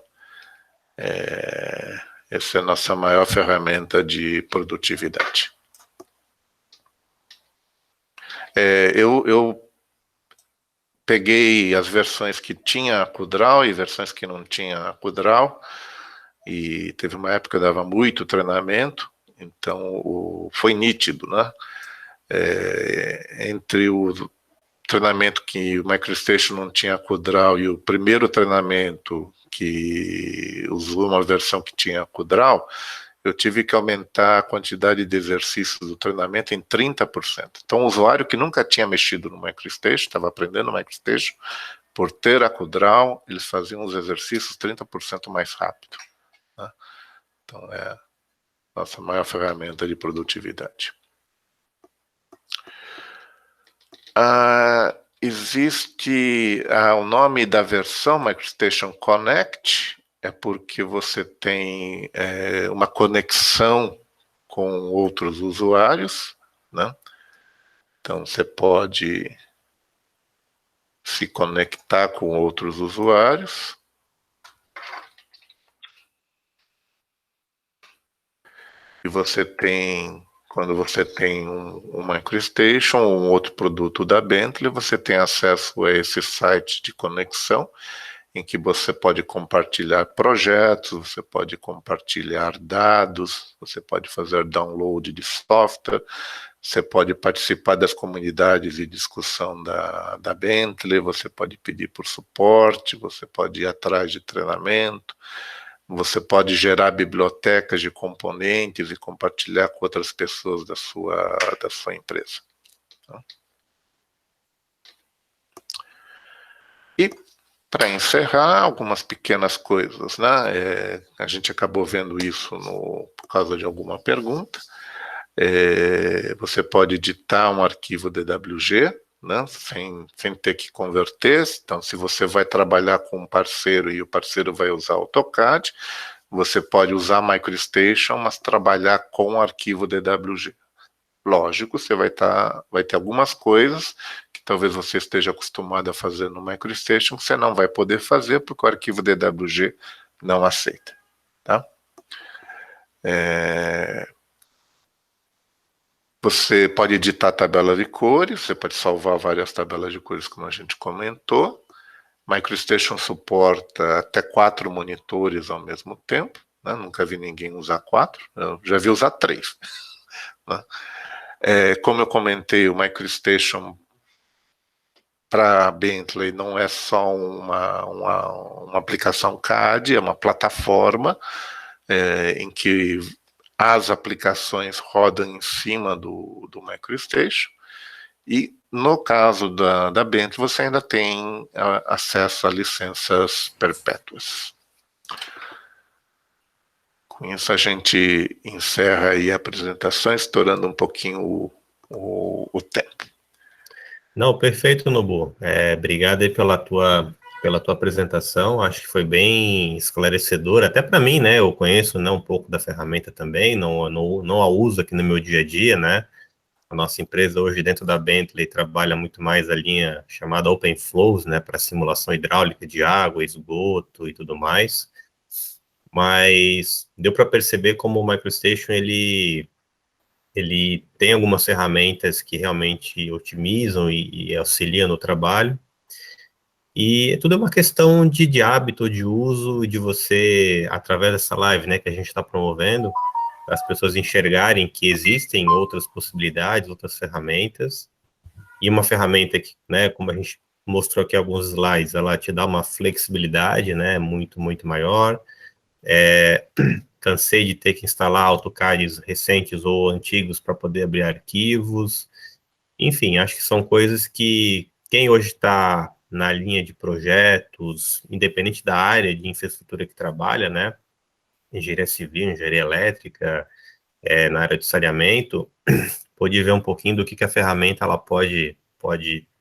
S2: Essa é a nossa maior ferramenta de produtividade. Eu peguei as versões que tinha AcuDraw e versões que não tinha AcuDraw, e teve uma época que eu dava muito treinamento, então foi nítido, né? Entre o treinamento que o MicroStation não tinha AcuDraw e o primeiro treinamento que usou uma versão que tinha AcuDraw, eu tive que aumentar a quantidade de exercícios do treinamento em 30%. Então, o usuário que nunca tinha mexido no MicroStation, estava aprendendo no MicroStation, por ter AcuDraw, eles faziam os exercícios 30% mais rápido, né? Então, é a nossa maior ferramenta de produtividade. Existe o nome da versão MicroStation Connect, é porque você tem uma conexão com outros usuários, né? Então você pode se conectar com outros usuários. E você tem, quando você tem um MicroStation ou um outro produto da Bentley, você tem acesso a esse site de conexão em que você pode compartilhar projetos, você pode compartilhar dados, você pode fazer download de software, você pode participar das comunidades de discussão da Bentley, você pode pedir por suporte, você pode ir atrás de treinamento, você pode gerar bibliotecas de componentes e compartilhar com outras pessoas da sua empresa. E, para encerrar, algumas pequenas coisas, né? A gente acabou vendo isso por causa de alguma pergunta. Você pode editar um arquivo DWG, né, sem ter que converter. Então, se você vai trabalhar com um parceiro e o parceiro vai usar AutoCAD, você pode usar MicroStation, mas trabalhar com o arquivo DWG. Lógico, você vai ter algumas coisas que talvez você esteja acostumado a fazer no MicroStation que você não vai poder fazer porque o arquivo DWG não aceita. Tá? Você pode editar tabela de cores, você pode salvar várias tabelas de cores, como a gente comentou. MicroStation suporta até 4 monitores ao mesmo tempo, né? Nunca vi ninguém usar 4, eu já vi usar 3. Né? Como eu comentei, o MicroStation para Bentley não é só uma aplicação CAD, é uma plataforma em que as aplicações rodam em cima do MicroStation, e no caso da Bentley você ainda tem acesso a licenças perpétuas. Com isso a gente encerra aí a apresentação, estourando um pouquinho o tempo.
S1: Não, perfeito, Nobu. Obrigado aí pela tua apresentação. Acho que foi bem esclarecedora, até para mim, né? Eu conheço, né, um pouco da ferramenta também, não a uso aqui no meu dia a dia, né? A nossa empresa hoje dentro da Bentley trabalha muito mais a linha chamada Open Flows, né, para simulação hidráulica de água, esgoto e tudo mais. Mas deu para perceber como o MicroStation ele tem algumas ferramentas que realmente otimizam e auxiliam no trabalho. E tudo é uma questão de hábito, de uso, de você, através dessa live, né, que a gente está promovendo, as pessoas enxergarem que existem outras possibilidades, outras ferramentas, e uma ferramenta que, né, como a gente mostrou aqui alguns slides, ela te dá uma flexibilidade, né, muito, muito maior. Cansei de ter que instalar AutoCADs recentes ou antigos para poder abrir arquivos. Enfim, acho que são coisas que quem hoje está na linha de projetos, independente da área de infraestrutura que trabalha, né, engenharia civil, engenharia elétrica, na área de saneamento, pode ver um pouquinho do que a ferramenta ela pode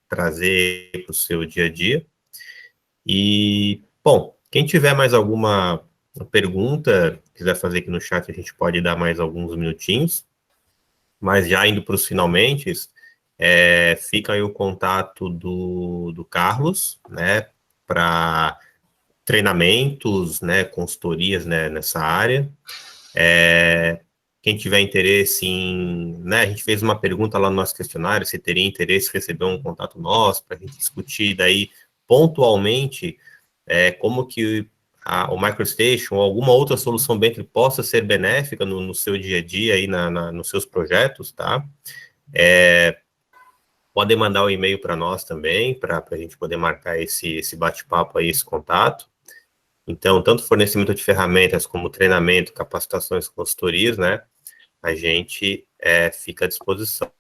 S1: trazer para o seu dia a dia. E, bom, quem tiver mais alguma pergunta, quiser fazer aqui no chat, a gente pode dar mais alguns minutinhos. Mas já indo para os finalmente, fica aí o contato do Carlos, né, para treinamentos, né, consultorias, né, nessa área. Quem tiver interesse né, a gente fez uma pergunta lá no nosso questionário, se teria interesse em receber um contato nosso, para a gente discutir daí pontualmente como que o MicroStation ou alguma outra solução Bentley possa ser benéfica no seu dia a dia, aí nos seus projetos, tá? Podem mandar um e-mail para nós também, para a gente poder marcar esse bate-papo aí, esse contato. Então, tanto fornecimento de ferramentas como treinamento, capacitações, consultorias, né? A gente fica à disposição.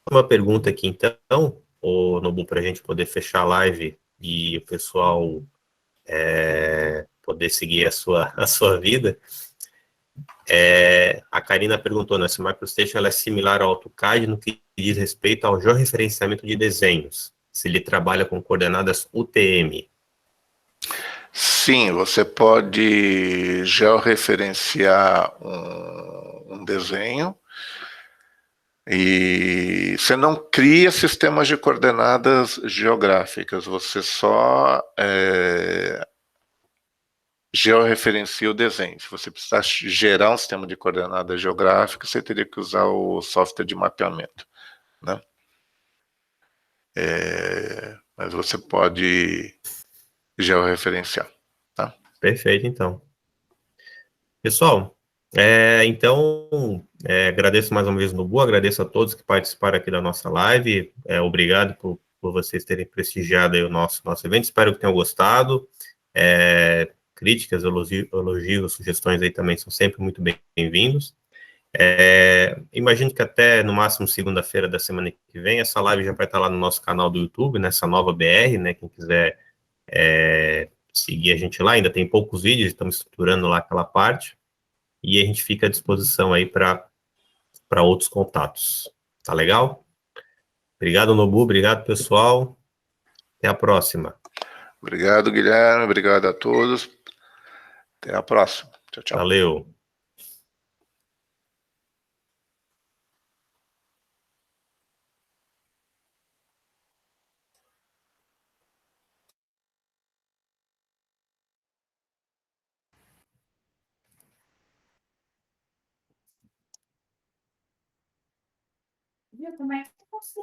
S1: Uma pergunta aqui, então, Nobu, para a gente poder fechar a live e o pessoal poder seguir a sua vida. A Karina perguntou, né, se o MicroStation ela é similar ao AutoCAD no que diz respeito ao georreferenciamento de desenhos, se ele trabalha com coordenadas UTM.
S2: Sim, você pode georreferenciar um desenho e você não cria sistemas de coordenadas geográficas, você só georreferencia o desenho. Se você precisar gerar um sistema de coordenadas geográficas, você teria que usar o software de mapeamento, né? Mas você pode georreferencial. Tá?
S1: Perfeito, então. Pessoal, então, agradeço mais uma vez no Nobu, agradeço a todos que participaram aqui da nossa live, obrigado por vocês terem prestigiado aí o nosso evento, espero que tenham gostado. Críticas, elogios, sugestões aí também são sempre muito bem-vindos. Imagino que até no máximo segunda-feira da semana que vem, essa live já vai estar lá no nosso canal do YouTube, nessa nova BR, né? Quem quiser seguir a gente lá, ainda tem poucos vídeos, estamos estruturando lá aquela parte, e a gente fica à disposição aí para outros contatos. Tá legal? Obrigado, Nobu, obrigado, pessoal. Até a próxima.
S2: Obrigado, Guilherme. Obrigado a todos. Até a próxima. Tchau, tchau.
S1: Valeu. Viu como é que você